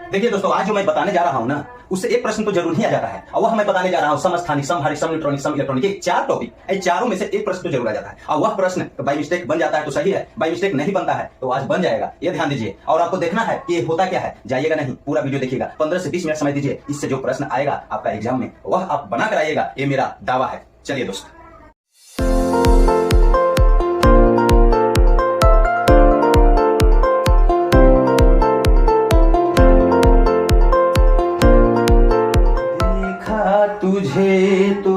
देखिए दोस्तों, आज जो मैं बताने जा रहा हूं ना, उससे एक प्रश्न तो जरूर ही आ जाता है, और वह मैं बताने जा रहा हूं समस्थानिक, समहारिक, सम न्यूट्रॉनिक, सम इलेक्ट्रॉनिक, ये 4 टॉपिक, ये चारों में से एक प्रश्न तो जरूर आ जाता है। और वह प्रश्न बाई मिस्टेक बन जाता है तो सही है, बाई मिस्टेक नहीं बनता है तो आज बन जाएगा, ये ध्यान दीजिए। और आपको देखना है कि ये होता क्या है, जाइएगा नहीं, पूरा वीडियो देखिएगा, 15 से 20 मिनट समय दीजिए। इससे जो प्रश्न आएगा आपका एग्जाम में, वह आप बना कर आइएगा, ये मेरा दावा है। चलिए दोस्त, तुझे तो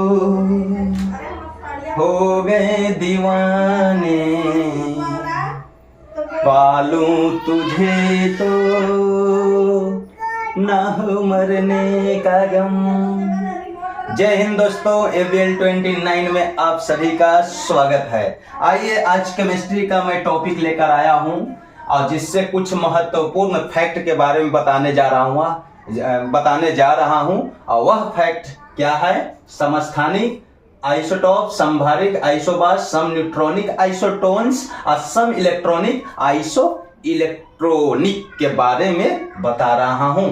हो गए दीवाने, पालूं तुझे तो ना हो मरने का गम। जय हिंद दोस्तों, ABL 29 में आप सभी का स्वागत है। आइए, आज केमिस्ट्री का मैं टॉपिक लेकर आया हूं, और जिससे कुछ महत्वपूर्ण फैक्ट के बारे में बताने जा रहा हूं। और वह फैक्ट क्या है? समस्थानिक, आइसोटॉप, समभारिक, आइसोबार, सम न्यूट्रॉनिक, आइसोटोन्स और सम इलेक्ट्रॉनिक, आइसो इलेक्ट्रॉनिक के बारे में बता रहा हूं।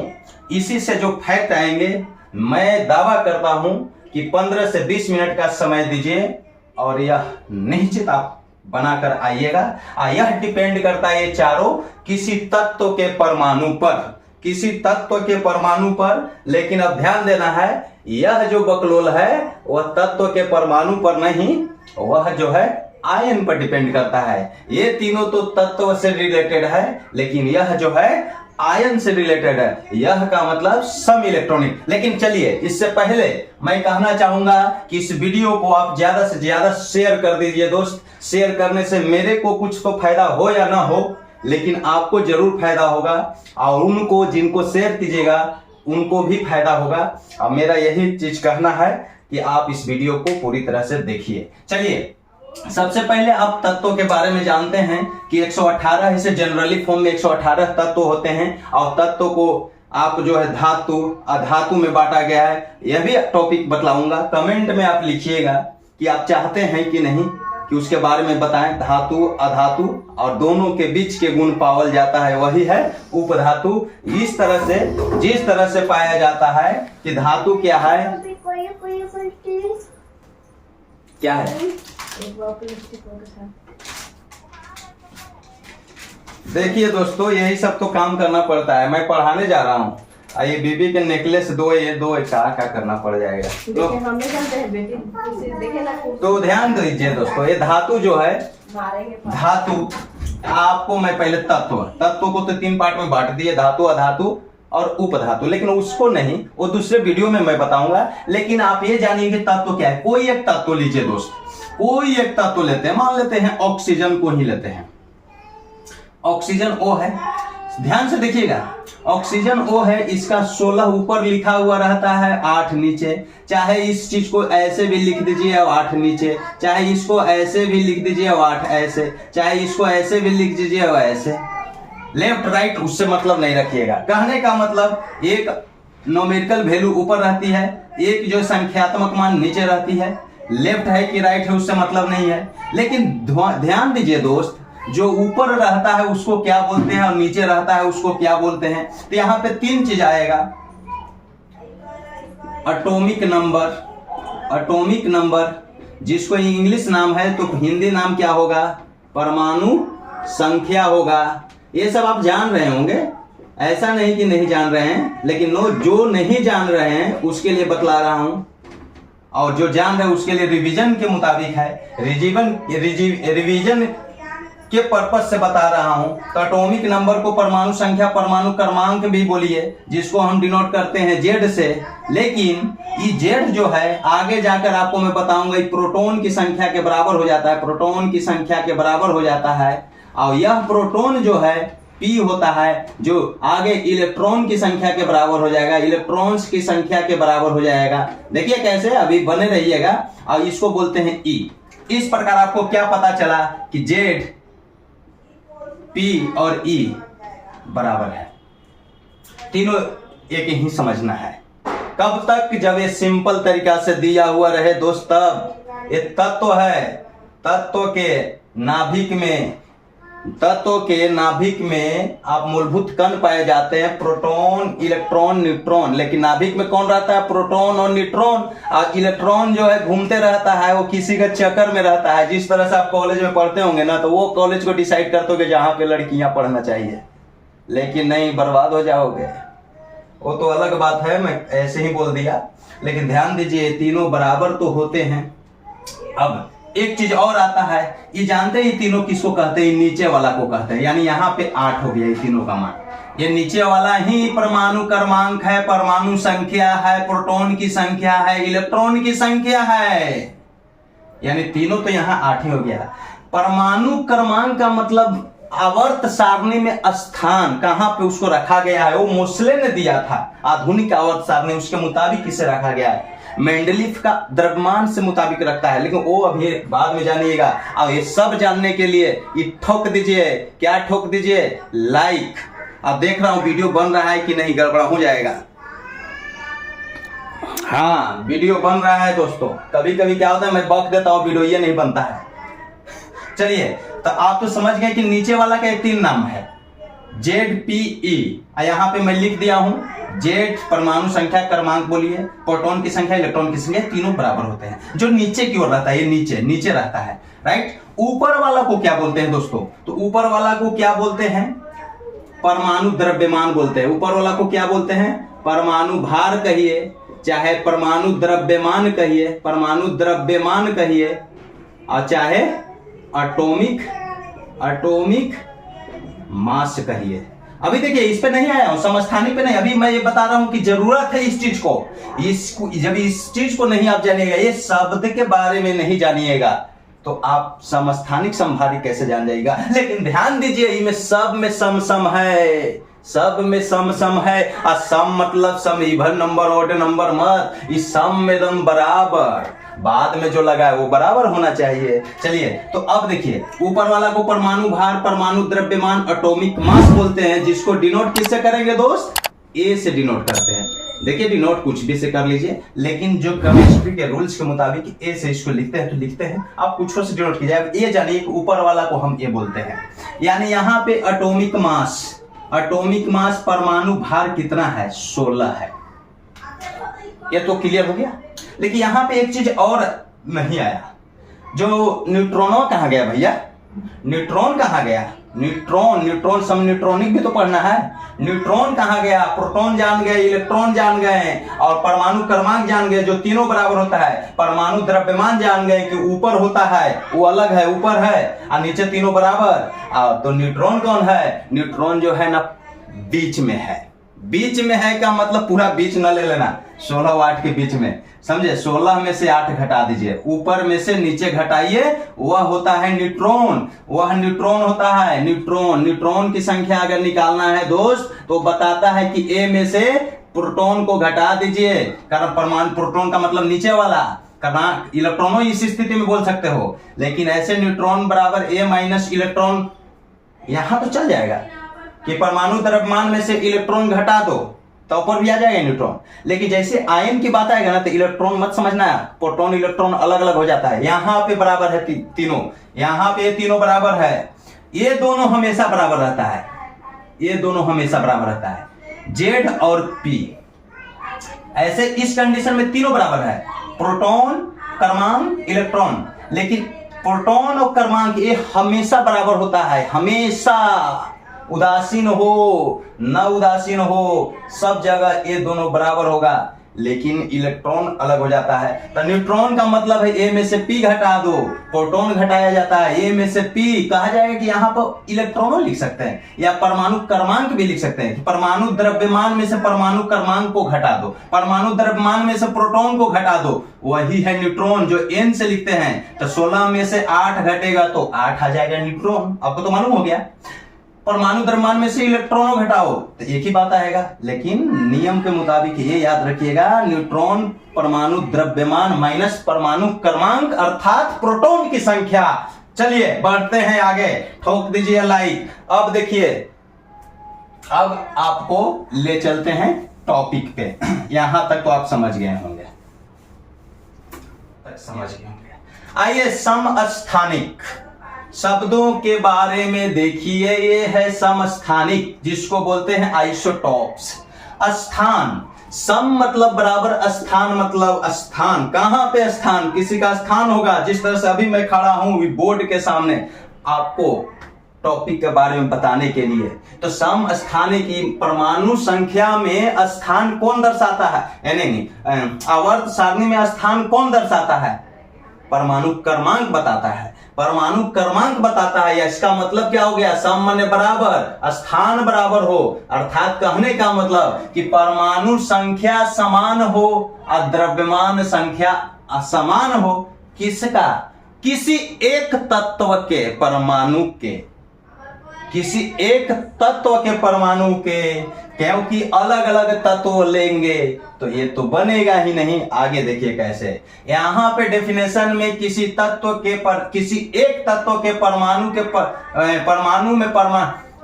इसी से जो फैक्ट आएंगे, मैं दावा करता हूं कि 15 से 20 मिनट का समय दीजिए और यह निश्चित आप बनाकर आइएगा। यह डिपेंड करता है, ये चारों किसी तत्व के परमाणु पर, किसी तत्व के परमाणु पर। लेकिन अब ध्यान देना है, यह जो बकलोल है वह तत्व के परमाणु पर नहीं, वह जो है आयन पर डिपेंड करता है। ये तीनों तो तत्व से रिलेटेड है, लेकिन यह जो है आयन से रिलेटेड है। यह का मतलब सम इलेक्ट्रॉनिक। लेकिन चलिए, इससे पहले मैं कहना चाहूंगा कि इस वीडियो को आप ज्यादा से ज्यादा शेयर कर दीजिए दोस्त। शेयर करने से मेरे को कुछ तो फायदा हो या ना हो, लेकिन आपको जरूर फायदा होगा, और उनको जिनको शेयर कीजिएगा उनको भी फायदा होगा। और मेरा यही चीज कहना है कि आप इस वीडियो को पूरी तरह से देखिए। चलिए, सबसे पहले आप तत्वों के बारे में जानते हैं कि 118 इसे जनरली फॉर्म में 118 तत्व होते हैं, और तत्वों को आप जो है धातु, अधातु में बांटा गया है। यह भी टॉपिक बतलाऊंगा, कमेंट में आप लिखिएगा कि आप चाहते हैं कि नहीं कि उसके बारे में बताएं। धातु, अधातु और दोनों के बीच के गुण पावल जाता है, वही है उपधातु। इस तरह से, जिस तरह से पाया जाता है कि धातु क्या है, क्या है, देखिए दोस्तों, यही सब तो काम करना पड़ता है। मैं पढ़ाने जा रहा हूँ। ये बीबी के नेकलेस दो, ये दो क्या करना पड़ जाएगा तो ध्यान दीजिए दोस्तों। ये धातु जो है, धातु आपको मैं पहले तत्व को तो 3 पार्ट में बांट दिए, धातु, अधातु और उपधातु। लेकिन उसको नहीं, वो दूसरे वीडियो में मैं बताऊंगा। लेकिन आप ये जानिए कि तत्व क्या है। कोई एक तत्व लीजिए दोस्त, कोई एक तत्व लेते हैं, मान लेते हैं ऑक्सीजन को ही लेते हैं। ऑक्सीजन O है, ध्यान से देखिएगा, ऑक्सीजन O है, इसका 16 ऊपर लिखा हुआ रहता है, 8 नीचे। चाहे इस चीज को ऐसे भी लिख दीजिए और 8 नीचे, चाहे इसको ऐसे भी लिख दीजिए और 8 ऐसे, चाहे इसको ऐसे भी लिख दीजिए और ऐसे। लेफ्ट राइट उससे मतलब नहीं रखिएगा। कहने का मतलब, एक न्यूमेरिकल वैल्यू ऊपर रहती है, एक जो संख्यात्मक मान नीचे रहती है। लेफ्ट है कि राइट है उससे मतलब नहीं है। लेकिन ध्यान दीजिए दोस्त, जो ऊपर रहता है उसको क्या बोलते हैं और नीचे रहता है उसको क्या बोलते हैं। तो यहां पे 3 चीज आएगा। एटॉमिक नंबर, एटॉमिक नंबर जिसको इंग्लिश नाम है, तो हिंदी नाम क्या होगा? परमाणु संख्या होगा। ये सब आप जान रहे होंगे, ऐसा नहीं कि नहीं जान रहे हैं, लेकिन जो नहीं जान रहे हैं उसके लिए बतला रहा हूं, और जो जान रहे हैं उसके लिए रिवीजन के मुताबिक है, रिवीजन के पर्पस से बता रहा हूं। तो एटॉमिक नंबर को परमाणु संख्या, परमाणु क्रमांक भी बोलिए, जिसको हम डिनोट करते हैं Z से। लेकिन ये Z जो है, आगे जाकर आपको मैं बताऊंगा, प्रोटॉन की संख्या के बराबर हो जाता है, प्रोटॉन की संख्या के बराबर हो जाता है। और यह प्रोटॉन जो है P होता है, जो आगे इलेक्ट्रॉन की संख्या के बराबर हो जाएगा, इलेक्ट्रॉन्स की संख्या के बराबर हो जाएगा। देखिए कैसे, अभी बने रहिएगा। और इसको बोलते हैं E। इस प्रकार आपको क्या पता चला कि Z, P और E बराबर है, तीनों एक ही समझना है। कब तक? जब ये सिंपल तरीका से दिया हुआ रहे दोस्त, तब। ये तत्व है, तत्व के नाभिक में तत्व के नाभिक में आप मूलभूत कण पाए जाते हैं, प्रोटॉन, इलेक्ट्रॉन, न्यूट्रॉन। लेकिन नाभिक में कौन रहता है? प्रोटॉन और न्यूट्रॉन। और इलेक्ट्रॉन जो है घूमते रहता है, वो किसी के चक्कर में रहता है। जिस तरह से आप कॉलेज में पढ़ते होंगे ना, तो वो कॉलेज को डिसाइड करते हो कि जहां पे लड़कियां पढ़ना चाहिए, लेकिन नहीं, बर्बाद हो जाओगे। वो तो अलग बात है, मैं ऐसे ही बोल दिया। लेकिन ध्यान दीजिए, तीनों बराबर तो होते हैं। अब एक चीज और आता है, ये जानते हैं ये तीनों किसको कहते हैं? नीचे वाला को कहते हैं। यानी यहाँ पे 8 हो गया ये तीनों का मान। ये नीचे वाला ही परमाणु क्रमांक है, परमाणु संख्या है, प्रोटॉन की संख्या है, इलेक्ट्रॉन की संख्या है। यानी तीनों तो यहाँ 8 ही हो गया। परमाणु क्रमांक का मतलब आवर्त सारणी में स्थान कहां पे उसको रखा गया है, वो मोसले ने दिया था। आधुनिक आवर्त सारणी उसके मुताबिक इसे रखा गया है। मेंडलीफ का द्रव्यमान से मुताबिक रखता है, लेकिन वो अभी बाद में जानिएगा। अब ये सब जानने के लिए ये ठोक दीजिए, क्या ठोक दीजिए? लाइक। अब देख रहा हूं वीडियो बन रहा है कि नहीं, गड़बड़ा हो जाएगा। हाँ, वीडियो बन रहा है दोस्तों। कभी कभी क्या होता है, मैं बक देता हूं, वीडियो ये नहीं बनता है। चलिए, तो आप तो समझ गए कि नीचे वाला का 3 नाम है, ZPE। यहाँ पे मैं लिख दिया हूं, Z परमाणु संख्या क्रमांक बोलिए, प्रोटॉन की संख्या, इलेक्ट्रॉन की संख्या, तीनों बराबर होते हैं। जो नीचे की ओर रहता है, ये नीचे रहता है, राइट। ऊपर वाला को क्या बोलते हैं दोस्तों? तो ऊपर वाला को क्या बोलते हैं? परमाणु द्रव्यमान बोलते हैं। ऊपर वाला को क्या बोलते हैं? परमाणु भार कहिए, चाहे परमाणु द्रव्यमान कहिए, परमाणु द्रव्यमान कहिए, और चाहे एटॉमिक मास कहिए। अभी देखिए, इस पे नहीं आया हूं, समस्थानिक पे नहीं। अभी मैं ये बता रहा हूं कि जरूरत है इस चीज को। जब इस चीज को नहीं आप जानिएगा, ये शब्द के बारे में नहीं जानिएगा, तो आप समस्थानिक संभारिक कैसे जान जाएगा। लेकिन ध्यान दीजिए, इनमें सब में सम है, सब में सम है। और सम मतलब सम, इवन नंबर, ऑड नंबर मत। इस सम में दम बराबर, बाद में जो लगा है वो बराबर होना चाहिए। चलिए, तो अब देखिए, ऊपर वाला को परमाणु भार, परमाणु द्रव्यमान, एटॉमिक मास बोलते हैं, जिसको डिनोट किससे करेंगे दोस्त? ए से डिनोट करते हैं। देखिए, डिनोट कुछ भी से कर लीजिए, लेकिन जो केमिस्ट्री के रूल्स के मुताबिक ए से इसको लिखते हैं तो लिखते हैं। आप कुछ से डिनोट कीजिए। अब ये जानिए कि ऊपर वाला को हम ए बोलते हैं। यानी यहाँ पे एटॉमिक मास, परमाणु भार कितना है? 16 है। ये तो क्लियर हो गया। लेकिन यहां पे एक चीज और नहीं आया, जो न्यूट्रॉनों कहां गया भैया? न्यूट्रॉन कहां गया? न्यूट्रॉन सम न्यूट्रॉनिक भी तो पढ़ना है। न्यूट्रॉन कहां गया? प्रोटॉन जान गए, इलेक्ट्रॉन जान गए, और परमाणु क्रमांक जान गए, जो तीनों बराबर होता है। परमाणु द्रव्यमान जान गए कि ऊपर होता है, वो अलग है, ऊपर है, और नीचे तीनों बराबर। तो न्यूट्रॉन कौन है? न्यूट्रॉन जो है ना, बीच में है। बीच में है का मतलब पूरा बीच न ले लेना, 16 और 8 के बीच में, समझे? 16 में से 8 घटा दीजिए, ऊपर में से नीचे घटाइए, वह होता है न्यूट्रॉन। वह न्यूट्रॉन होता है न्यूट्रॉन की संख्या अगर निकालना है दोस्त, तो बताता है कि ए में से प्रोटॉन को घटा दीजिए। कारण परमाणु, प्रोटॉन का मतलब नीचे वाला, कारण इलेक्ट्रॉनों इस स्थिति में बोल सकते हो। लेकिन ऐसे न्यूट्रॉन बराबर ए माइनस इलेक्ट्रॉन, यहां तो चल जाएगा कि परमाणु द्रव्यमान में से इलेक्ट्रॉन घटा दो तो ऊपर भी आ जाएगा न्यूट्रॉन। लेकिन जैसे आयन की बात आएगा ना, तो इलेक्ट्रॉन मत समझना, प्रोटॉन इलेक्ट्रॉन अलग अलग हो जाता है। यहां पे बराबर है तीनों, यहां पे तीनों बराबर है। ये दोनों हमेशा बराबर रहता है, ये दोनों हमेशा बराबर रहता है, जेड और पी। ऐसे इस कंडीशन में तीनों बराबर है, प्रोटॉन, क्रमांक, इलेक्ट्रॉन। लेकिन प्रोटॉन और क्रमांक ये हमेशा बराबर होता है, हमेशा। उदासीन हो न उदासीन हो, सब जगह ये दोनों बराबर होगा। लेकिन इलेक्ट्रॉन अलग हो जाता है। तो न्यूट्रॉन का मतलब है ए में से पी घटा दो, प्रोटॉन घटाया जाता है, ए में से पी। कहा जाएगा कि यहाँ पर इलेक्ट्रॉनों लिख सकते हैं, या परमाणु क्रमांक भी लिख सकते हैं। परमाणु द्रव्यमान में से परमाणु क्रमांक को घटा दो, परमाणु द्रव्यमान में से प्रोटॉन को घटा दो, वही है न्यूट्रॉन, जो एन से लिखते हैं। तो 16 में से 8 घटेगा तो 8 आ जाएगा न्यूट्रॉन। आपको तो मालूम हो गया। परमाणु द्रव्यमान में से इलेक्ट्रॉनों घटाओ तो एक ही बात आएगा। लेकिन नियम के मुताबिक ये याद रखिएगा, न्यूट्रॉन परमाणु द्रव्यमान माइनस परमाणु क्रमांक अर्थात प्रोटॉन की संख्या। चलिए बढ़ते हैं आगे, ठोक दीजिए लाइक। अब देखिए, अब आपको ले चलते हैं टॉपिक पे। यहां तक तो आप समझ गए होंगे, आइए समस्थानिक। शब्दों के बारे में देखिए, ये है समस्थानिक, जिसको बोलते हैं आइसोटॉप्स। स्थान, सम मतलब बराबर, स्थान मतलब स्थान। कहां पे स्थान? किसी का स्थान होगा। जिस तरह से अभी मैं खड़ा हूं बोर्ड के सामने आपको टॉपिक के बारे में बताने के लिए, तो सम स्थानिक की परमाणु संख्या में स्थान कौन दर्शाता है? नहीं, आवर्त सारणी में स्थान कौन दर्शाता है? परमाणु क्रमांक बताता है। परमाणु क्रमांक बताता है, इसका मतलब क्या हो गया? सम माने बराबर, स्थान बराबर हो, अर्थात कहने का मतलब कि परमाणु संख्या समान हो और द्रव्यमान संख्या असमान हो। किसका? किसी एक तत्व के परमाणु के, किसी एक तत्व के परमाणु के, क्योंकि अलग अलग तत्व लेंगे तो ये तो बनेगा ही नहीं। आगे देखिए कैसे, यहां पे डेफिनेशन में किसी तत्व के किसी एक तत्व के परमाणु के परमाणु में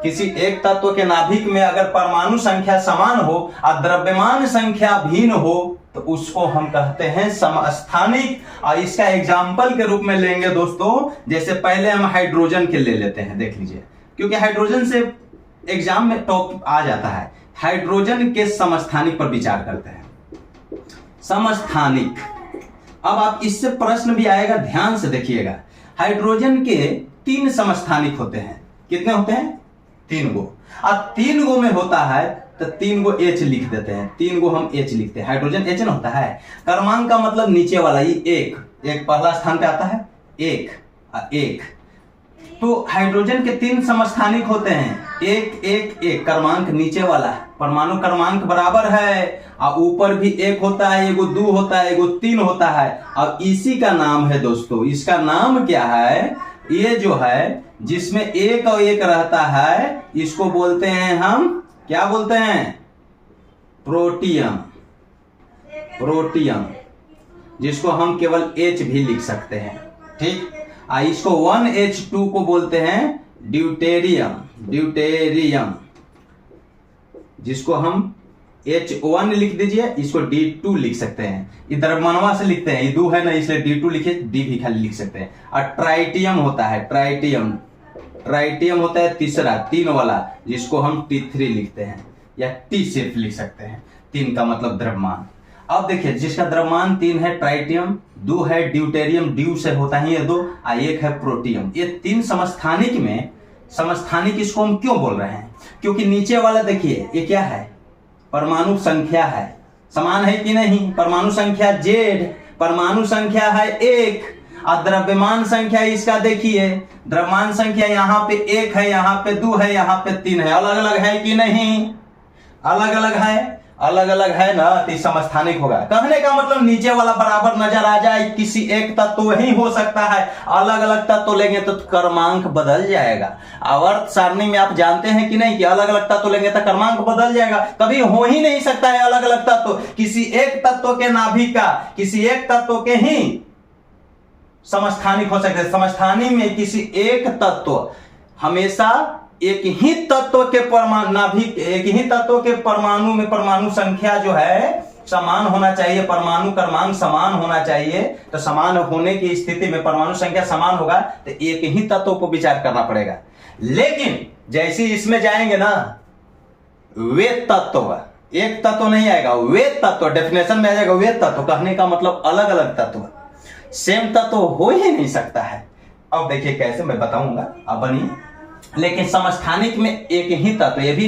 किसी एक तत्व के नाभिक में अगर परमाणु संख्या समान हो और द्रव्यमान संख्या भिन्न हो तो उसको हम कहते हैं समस्थानिक। और इसका एग्जाम्पल के रूप में लेंगे दोस्तों, जैसे पहले हम हाइड्रोजन के ले लेते हैं, देख लीजिए, क्योंकि हाइड्रोजन से एग्जाम में टॉपिक आ जाता है। हाइड्रोजन के समस्थानिक पर विचार करते हैं। समस्थानिक, अब आप इससे प्रश्न भी आएगा, ध्यान से देखिएगा। हाइड्रोजन के 3 समस्थानिक होते हैं। कितने होते हैं? 3 गो। अब 3 गो में होता है तो 3 गो H लिख देते हैं, 3 गो हम H लिखते हैं। हाइड्रोजन H न होता है। क्रमांक का मतलब नीचे वाला, ये एक पहला स्थान पे आता है, एक। तो हाइड्रोजन के 3 समस्थानिक होते हैं, 1 1 1, क्रमांक नीचे वाला, परमाणु क्रमांक बराबर है, और ऊपर भी 1 होता है, एगो 2 होता है, एगो 3 होता है। अब इसी का नाम है दोस्तों, इसका नाम क्या है? ये जो है जिसमें 1 और 1 रहता है, इसको बोलते हैं हम, क्या बोलते हैं? प्रोटियम। प्रोटियम, जिसको हम केवल H भी लिख सकते हैं, ठीक। इसको 1H2 को बोलते हैं ड्यूटेरियम। ड्यूटेरियम, जिसको हम H1 लिख दीजिए, इसको D2 लिख सकते हैं। इधर मनवा से लिखते हैं, ये 2 है ना, इसलिए D2 लिखे, D भी खाली लिख सकते हैं। और ट्राइटियम होता है, ट्राइटियम होता है तीसरा, 3 वाला, जिसको हम T3 लिखते हैं, या T सिर्फ लिख सकते हैं। 3 का मतलब द्रव्यमान। अब देखिए, जिसका द्रव्यमान 3 है ट्राइटियम, 2 है ड्यूटेरियम, ड्यू से होता है ये 2, और 1 है प्रोटियम। ये 3 समस्थानिक में, समस्थानिक इसको हम क्यों बोल रहे हैं? क्योंकि नीचे वाला देखिए, ये क्या है? परमाणु संख्या है, समान है कि नहीं? परमाणु संख्या Z, परमाणु संख्या है 1, और द्रव्यमान संख्या इसका देखिए, द्रव्यमान संख्या यहाँ पे 1 है, यहाँ पे 2 है, यहाँ पे 3 है। अलग अलग है कि नहीं? अलग अलग है, अलग अलग है ना, तो समस्थानिक होगा। कहने का मतलब नीचे वाला बराबर नजर आ जाए, किसी एक तत्व ही हो सकता है। अलग अलग तत्व लेंगे तो क्रमांक बदल जाएगा। आवर्त सारणी में आप जानते हैं कि नहीं कि अलग अलग तत्व लेंगे तो क्रमांक बदल जाएगा। कभी हो ही नहीं सकता है अलग अलग तत्व। किसी एक तत्व के नाभिक का, किसी एक तत्व के ही समस्थानिक हो सकते हैं। समस्थानिक में किसी एक तत्व, हमेशा एक ही तत्व के परमाणु नाभिक, एक ही तत्व के परमाणु में परमाणु संख्या जो है समान होना चाहिए, परमाणु क्रमांक समान होना चाहिए। तो समान होने की स्थिति में परमाणु संख्या समान होगा तो एक ही तत्व पर विचार करना पड़ेगा। लेकिन जैसे इसमें जाएंगे ना, वे तत्व, एक तत्व नहीं आएगा, वे तत्व डेफिनेशन में आ जाएगा। वे तत्व कहने का मतलब अलग अलग तत्व, सेम तत्व हो ही नहीं सकता है। अब देखिए कैसे, मैं बताऊंगा, अब बनिए। लेकिन समस्थानिक में एक ही तत्व, ये भी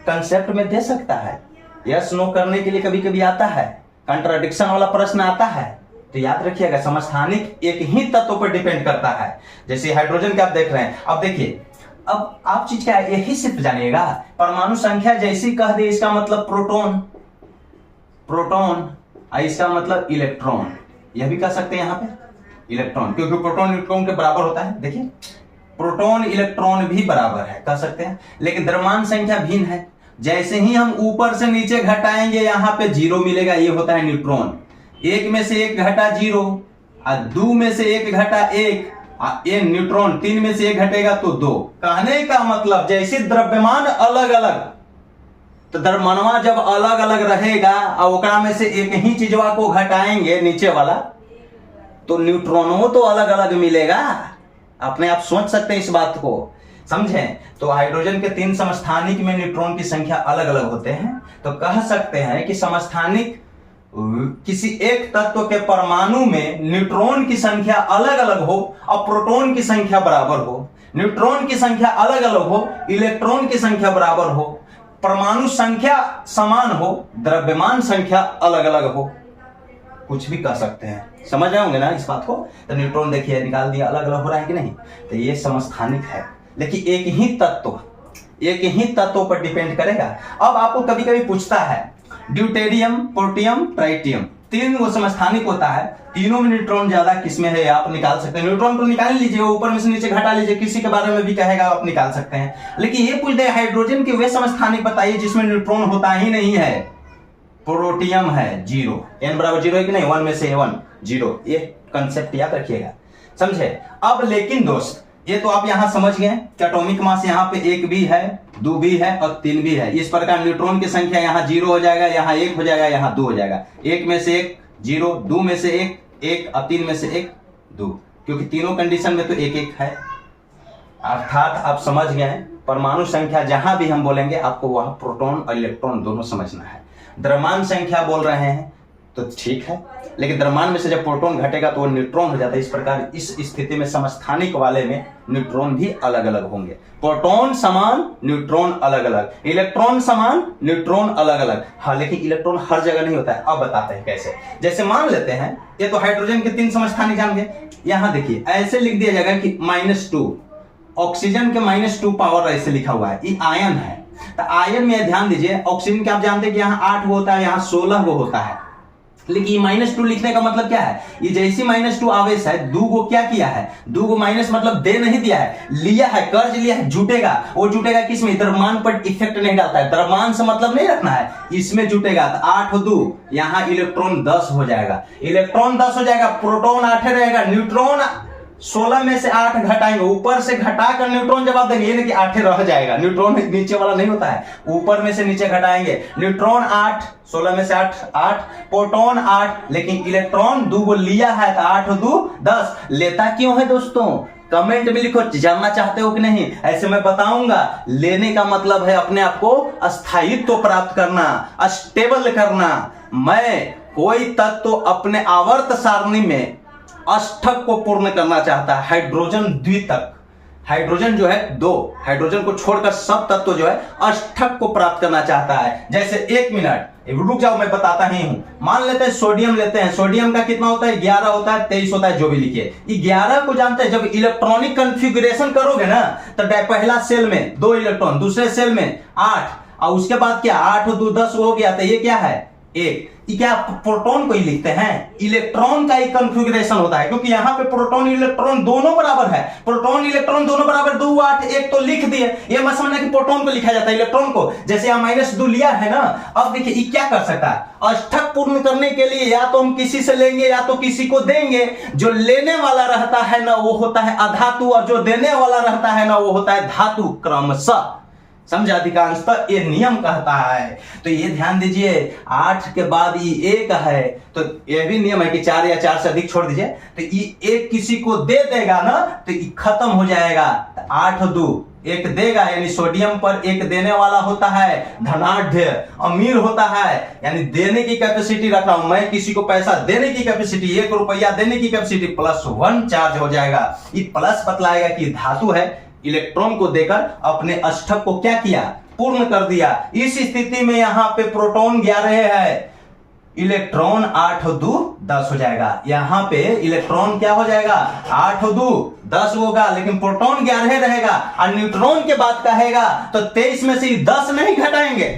कंसेप्ट में दे सकता है, यस नो करने के लिए कभी कभी आता है, कंट्राडिक्शन वाला प्रश्न आता है, तो याद रखिएगा समस्थानिक एक ही तत्व पर डिपेंड करता है। जैसे हाइड्रोजन के आप देख रहे हैं। अब देखिए, अब आप चीज क्या है, यही सिर्फ जानिएगा, परमाणु संख्या जैसी कह दे, इसका मतलब प्रोटॉन, प्रोटॉन, इसका मतलब इलेक्ट्रॉन, यह भी कह सकते हैं यहाँ पे इलेक्ट्रॉन, क्योंकि प्रोटॉन इलेक्ट्रॉन के बराबर होता है। देखिए, प्रोटॉन इलेक्ट्रॉन भी बराबर है, कह सकते हैं, लेकिन द्रव्यमान संख्या भिन्न है। जैसे ही हम ऊपर से नीचे घटाएंगे, यहाँ पे 0 मिलेगा, ये होता है न्यूट्रॉन। 1 में से 1 घटा 0, और 2 में से 1 घटा 1, ये न्यूट्रॉन। 3 में से 1 घटेगा तो 2। कहने का मतलब जैसे द्रव्यमान अलग अलग, तो द्रव्यमानवा जब अलग अलग रहेगा और ओकरा में से एक ही चीजवा को घटाएंगे नीचे वाला, तो न्यूट्रॉनों तो अलग अलग मिलेगा। अपने आप सोच सकते हैं इस बात को, समझें। तो हाइड्रोजन के 3 समस्थानिक में न्यूट्रॉन की संख्या अलग अलग होते हैं। तो कह सकते हैं कि समस्थानिक किसी एक तत्व के परमाणु में न्यूट्रॉन की संख्या अलग अलग हो और प्रोटॉन की संख्या बराबर हो, न्यूट्रॉन की संख्या अलग अलग हो, इलेक्ट्रॉन की संख्या बराबर हो, परमाणु संख्या समान हो, द्रव्यमान संख्या अलग अलग हो, कुछ भी कह सकते हैं। समझ रहे होंगे ना इस बात को। तो न्यूट्रॉन देखिए निकाल दिया, अलग अलग हो रहा है कि नहीं। तो ये समस्थानिक है, लेकिन एक ही तत्व पर डिपेंड करेगा। अब आपको कभी कभी पूछता है ड्यूटेरियम, प्रोटियम, ट्राइटियम, 3 वो समस्थानिक होता है, तीनों में न्यूट्रॉन ज्यादा किसमें है आप निकाल सकते हैं। न्यूट्रॉन को निकाल लीजिए, ऊपर में से नीचे घटा लीजिए, किसी के बारे में भी कहेगा आप निकाल सकते हैं। लेकिन ये पूछ दे हाइड्रोजन के वे समस्थानिक बताइए जिसमें न्यूट्रॉन होता ही नहीं है। प्रोटियम है 0, n बराबर 0 है कि नहीं, 1 में से 1 0, ये कंसेप्ट याद रखिएगा, समझे। अब लेकिन दोस्त ये तो आप यहां समझ गए कि एटॉमिक मास यहाँ पे 1 भी है, 2 भी है और 3 भी है। इस प्रकार न्यूट्रॉन की संख्या यहाँ 0 हो जाएगा, यहाँ 1 हो जाएगा, यहाँ 2 हो जाएगा। 1 में से 1 0, 2 में से 1 1 और 3 में से 1 2, क्योंकि तीनों कंडीशन में तो 1 1 है। अर्थात आप समझ गए, परमाणु संख्या जहां भी हम बोलेंगे आपको वहां प्रोटॉन और इलेक्ट्रॉन दोनों समझना है। द्रव्यमान संख्या बोल रहे हैं तो ठीक है, लेकिन द्रव्यमान में से जब प्रोटॉन घटेगा तो वो न्यूट्रॉन हो जाता है। इस प्रकार इस स्थिति में समस्थानिक वाले में न्यूट्रॉन भी अलग अलग होंगे। प्रोटॉन समान, न्यूट्रॉन अलग अलग, इलेक्ट्रॉन समान, न्यूट्रॉन अलग अलग। हाँ, लेकिन इलेक्ट्रॉन हर जगह नहीं होता है। अब बताते हैं कैसे। जैसे मान लेते हैं ये तो हाइड्रोजन के 3 समस्थानिक जान गए। यहां देखिए ऐसे लिख दिया जाएगा कि -2, ऑक्सीजन के -2 पावर ऐसे लिखा हुआ है, ये आयन है। तो आयन में ध्यान दीजिए, ऑक्सीजन के आप जानते हैं कि यहाँ 8 वो होता है, यहाँ 16 वो होता है। लेकिन -2 लिखने का मतलब क्या है, ये जैसी -2 आवेश है, 2 को क्या किया है, 2 को माइनस मतलब दे नहीं दिया है, लिया है, कर्ज लिया है, जुटेगा। वो जुटेगा किसमें, द्रव्यमान पर इफेक्ट नहीं डालता है, द्रव्यमान से मतलब नहीं रखना है, इसमें जुटेगा। तो 8 2, यहाँ इलेक्ट्रॉन 10 हो जाएगा, इलेक्ट्रॉन 10 हो जाएगा, प्रोटॉन 8 रहेगा, न्यूट्रॉन 16 में से 8 घटाएंगे, ऊपर से घटाकर न्यूट्रॉन जवाब देंगे, ये नहीं कि 8 रह जाएगा, न्यूट्रॉन नीचे वाला नहीं होता है, ऊपर में से नीचे घटाएंगे। न्यूट्रॉन 8, 16 में से 8, प्रोटॉन 8, लेकिन इलेक्ट्रॉन 2 को लिया है तो 8 2 10। लेता क्यों है दोस्तों, कमेंट में लिखो, जानना चाहते हो कि नहीं, ऐसे मैं बताऊंगा। लेने का मतलब है अपने आप को स्थायित्व प्राप्त करना, स्टेबल करना। मैं कोई तत्व अपने आवर्त सारणी में अष्टक को पूर्ण करना चाहता है, हाइड्रोजन द्वितक, हाइड्रोजन जो है 2, हाइड्रोजन को छोड़कर सब तत्व जो है अष्टक को प्राप्त करना चाहता है। जैसे 1 मिनट रुक जाओ, मैं बताता ही हूं। मान लेते हैं सोडियम लेते हैं, सोडियम का कितना होता है, 11 होता है, 23 होता है, जो भी लिखिए। 11 को जानते हैं, जब इलेक्ट्रॉनिक कॉन्फ़िगरेशन करोगे ना तो पहला सेल में 2 इलेक्ट्रॉन, दूसरे सेल में 8, और उसके बाद क्या 8 2 10 हो गया, तो ये क्या है 1। क्या प्रोटॉन को ही लिखते हैं, इलेक्ट्रॉन का ही कॉन्फ़िगरेशन होता है, क्योंकि यहां पे प्रोटॉन इलेक्ट्रॉन दोनों बराबर है, प्रोटॉन इलेक्ट्रॉन दोनों बराबर, 2 8 1 तो लिख दिए। ये मत समझना कि प्रोटॉन को लिखा जाता है, इलेक्ट्रॉन को। जैसे यहां -2 लिया है ना, अब देखिए ये क्या कर सकता है, अष्टक पूर्ण करने के लिए या तो हम किसी से लेंगे या तो किसी को देंगे। जो लेने वाला रहता है ना वो होता है अधातु, और जो देने वाला रहता है ना वो होता है धातु, क्रमशः। समझा, अधिकांशतः ये नियम कहता है। तो ये ध्यान दीजिए, 8 के बाद ये 1 है, तो ये भी नियम है कि 4 या 4 से अधिक छोड़ दीजिए, तो ये 1 किसी को दे देगा ना तो ये खत्म हो जाएगा। 8 2 1 देगा, यानी सोडियम पर 1 देने वाला होता है, धनाढ्य अमीर होता है, यानी देने की कैपेसिटी रख रहा हूं मैं, किसी को पैसा देने की कैपेसिटी, 1 रुपया देने की कैपेसिटी +1 चार्ज हो जाएगा। ये प्लस बतलाएगा कि धातु है, इलेक्ट्रॉन को देकर अपने अष्टक को क्या किया, पूर्ण कर दिया। इस स्थिति में यहां पे प्रोटॉन 11 है, इलेक्ट्रॉन 8 2 10 हो जाएगा। यहां पे इलेक्ट्रॉन क्या हो जाएगा, 8 2 10 होगा, लेकिन प्रोटॉन 11 रहेगा। और न्यूट्रॉन के बाद कहेगा तो 23 में से 10 नहीं घटाएंगे,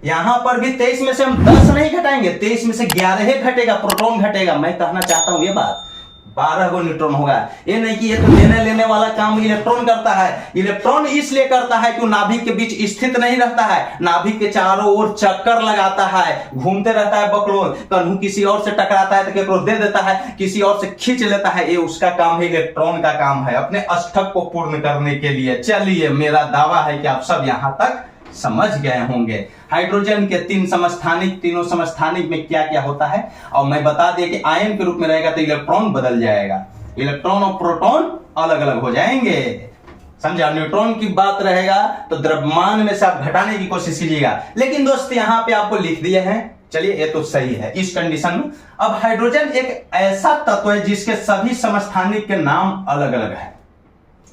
यहां पर भी 23 में से हम 10 नहीं घटाएंगे, 23 में से 11 घटेगा, प्रोटॉन घटेगा। मैं कहना चाहता हूं ये बात, 12 को न्यूट्रॉन होगा। ये नहीं कि ये तो देने लेने वाला काम इलेक्ट्रॉन करता है। इलेक्ट्रॉन इसलिए करता है कि नाभिक के बीच स्थित नहीं रहता है, नाभिक के चारों ओर चक्कर लगाता है, घूमते रहता है बकलोल, कहीं किसी और से टकराता है तो केकरो दे देता है, किसी और से खींच लेता है। ये उसका काम है, इलेक्ट्रॉन का काम है अपने अष्टक को पूर्ण करने के लिए। चलिए, मेरा दावा है कि आप सब यहां तक समझ गए होंगे। हाइड्रोजन के 3 समस्थानिक, तीनों समस्थानिक में क्या क्या होता है, और मैं बता दिया कि आयन के रूप में रहेगा तो इलेक्ट्रॉन बदल जाएगा, इलेक्ट्रॉन और प्रोटॉन अलग अलग हो जाएंगे। समझा? न्यूट्रॉन की बात रहेगा तो द्रव्यमान में से आप घटाने की कोशिश कीजिएगा। लेकिन दोस्त यहां पे आपको लिख दिए हैं, चलिए ये तो सही है इस कंडीशन में। अब हाइड्रोजन एक ऐसा तत्व है जिसके सभी समस्थानिक के नाम अलग अलग है।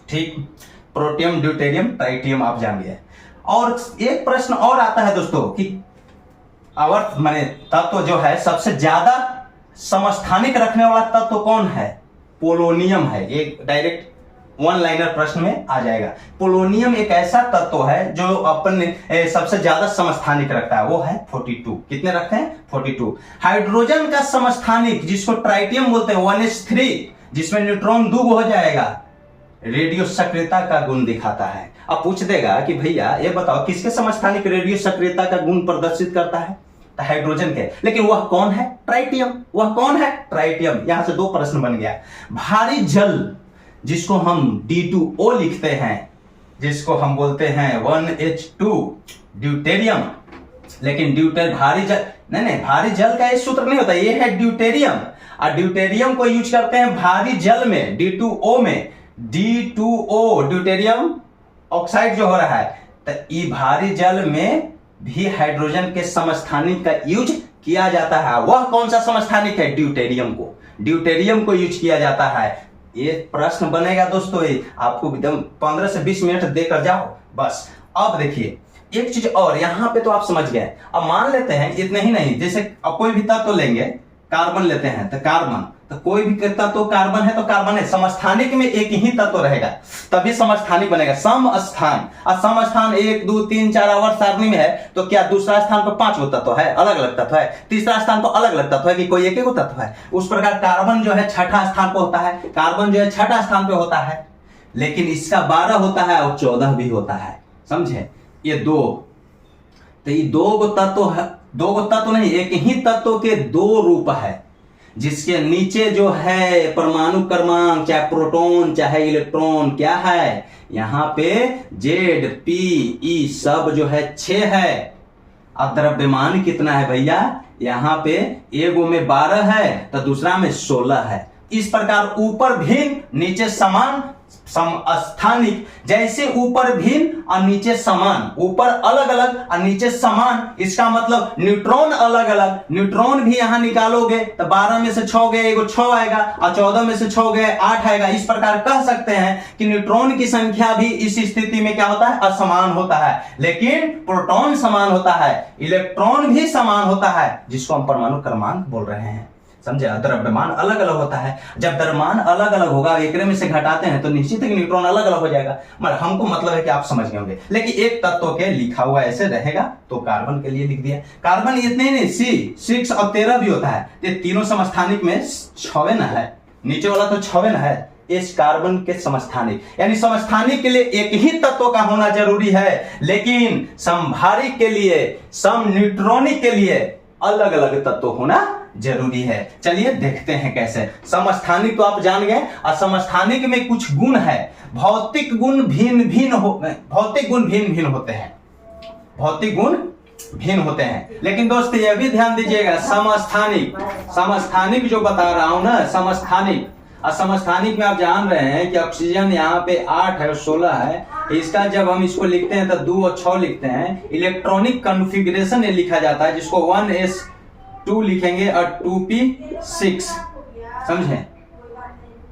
ठीक, प्रोटियम, ड्यूटेरियम, ट्राइटियम आप जान गए। और एक प्रश्न और आता है दोस्तों कि आवर्त माने तत्व जो है सबसे ज्यादा समस्थानिक रखने वाला तत्व कौन है? पोलोनियम है। एक डायरेक्ट वन लाइनर प्रश्न में आ जाएगा। पोलोनियम एक ऐसा तत्व है जो अपन सबसे ज्यादा समस्थानिक रखता है, वो है 42। कितने रखते हैं? 42। हाइड्रोजन का समस्थानिक जिसको ट्राइटियम बोलते हैं 1s3, जिसमें न्यूट्रॉन दुगुना हो जाएगा, रेडियो सक्रियता का गुण दिखाता है। अब पूछ देगा कि भैया ये बताओ किसके समस्थानिक रेडियो सक्रियता का गुण प्रदर्शित करता है? तो हाइड्रोजन के। लेकिन वह कौन है? ट्राइटियम। वह कौन है? ट्राइटियम। यहां से दो प्रश्न बन गया। भारी जल जिसको हम D2O लिखते हैं, जिसको हम बोलते हैं 1H2 ड्यूटेरियम। लेकिन भारी जल नहीं, भारी जल का ये सूत्र नहीं होता, ये है ड्यूटेरियम। और ड्यूटेरियम को यूज करते हैं भारी जल में, D2O में। D2O ड्यूटेरियम ऑक्साइड जो हो रहा है, तो ये भारी जल में भी हाइड्रोजन के समस्थानिक का यूज किया जाता है। वह कौन सा समस्थानिक है? ड्यूटेरियम को यूज किया जाता है। ये प्रश्न बनेगा दोस्तों, ये आपको एकदम 15 से 20 मिनट देकर जाओ बस। अब देखिए एक चीज और, यहां पे तो आप समझ गए। अब मान लेते हैं इतने ही नहीं, जैसे अब कोई भी तत्व तो लेंगे, कार्बन लेते हैं तो कार्बन, तो कोई भी तत्व कार्बन है तो कार्बन है। समस्थानिक में एक ही तत्व रहेगा तभी समस्थानिक बनेगा। समस्थान, और समस्थान 1 2 3 4 आवर्त सारणी में है, तो क्या दूसरा स्थान पर 5 गो तत्व है, अलग अलग तत्व है? तीसरा स्थान पर अलग अलग तत्व है कि कोई एक ही तत्व है? उस प्रकार कार्बन जो है छठा स्थान पर होता है, कार्बन जो है छठा स्थान पर होता है। लेकिन इसका 12 होता है और 14 भी होता है। समझे? ये दो, तो ये दो गो तत्व है, दो गो तत्व नहीं, एक ही तत्व के दो रूप है, जिसके नीचे जो है परमाणु क्रमांक, चाहे प्रोटॉन चाहे इलेक्ट्रॉन, क्या है यहां पे ZpE सब जो है 6 है। अब द्रव्यमान कितना है भैया? यहां पे एगो में 12 है तो दूसरा में 16 है। इस प्रकार ऊपर भिन्न नीचे समान समस्थानिक, जैसे ऊपर भिन्न और नीचे समान, ऊपर अलग अलग और नीचे समान, इसका मतलब न्यूट्रॉन अलग अलग। न्यूट्रॉन भी यहां निकालोगे तो 12 में से 6 गए, एगो 6 आएगा, और 14 में से 6 गए 8 आएगा। इस प्रकार कह सकते हैं कि न्यूट्रॉन की संख्या भी इस स्थिति में क्या होता है? असमान होता है। लेकिन प्रोटॉन समान होता है, इलेक्ट्रॉन भी समान होता है, जिसको हम परमाणु क्रमांक बोल रहे हैं। समझे? द्रव्यमान अलग अलग होता है। जब द्रव्यमान अलग अलग होगा, एक में से घटाते हैं तो निश्चित है कि न्यूट्रॉन अलग अलग हो जाएगा। मगर हमको मतलब है कि आप समझ गए होंगे। लेकिन एक तत्व के लिखा हुआ ऐसे रहेगा, तो कार्बन के लिए लिख दिया। कार्बन इतने नहीं, 6 और 13 भी होता है। ये तीनों समस्थानिक में 6 ना है, नीचे वाला तो 6 ना है। इस कार्बन के समस्थानिक, यानी समस्थानिक के लिए एक ही तत्व का होना जरूरी है, लेकिन समभारिक के लिए, सम न्यूट्रॉनिक के लिए अलग अलग तत्व होना जरूरी है। चलिए देखते हैं कैसे। समस्थानिक तो आप जान गए, और समस्थानिक में कुछ गुण है। भौतिक गुण भिन्न भिन्न होते हैं, भौतिक गुण भिन्न होते हैं। लेकिन दोस्त ये भी ध्यान दीजिएगा, समस्थानिक जो बता रहा हूं ना, समस्थानिक, और समस्थानिक में आप जान रहे हैं कि ऑक्सीजन यहाँ पे 8 है और 16 है। इसका जब हम इसको लिखते हैं तो 2 और 6 लिखते हैं। इलेक्ट्रॉनिक कॉन्फ़िगरेशन ये लिखा जाता है, जिसको 1s2 लिखेंगे और 2p6। समझे?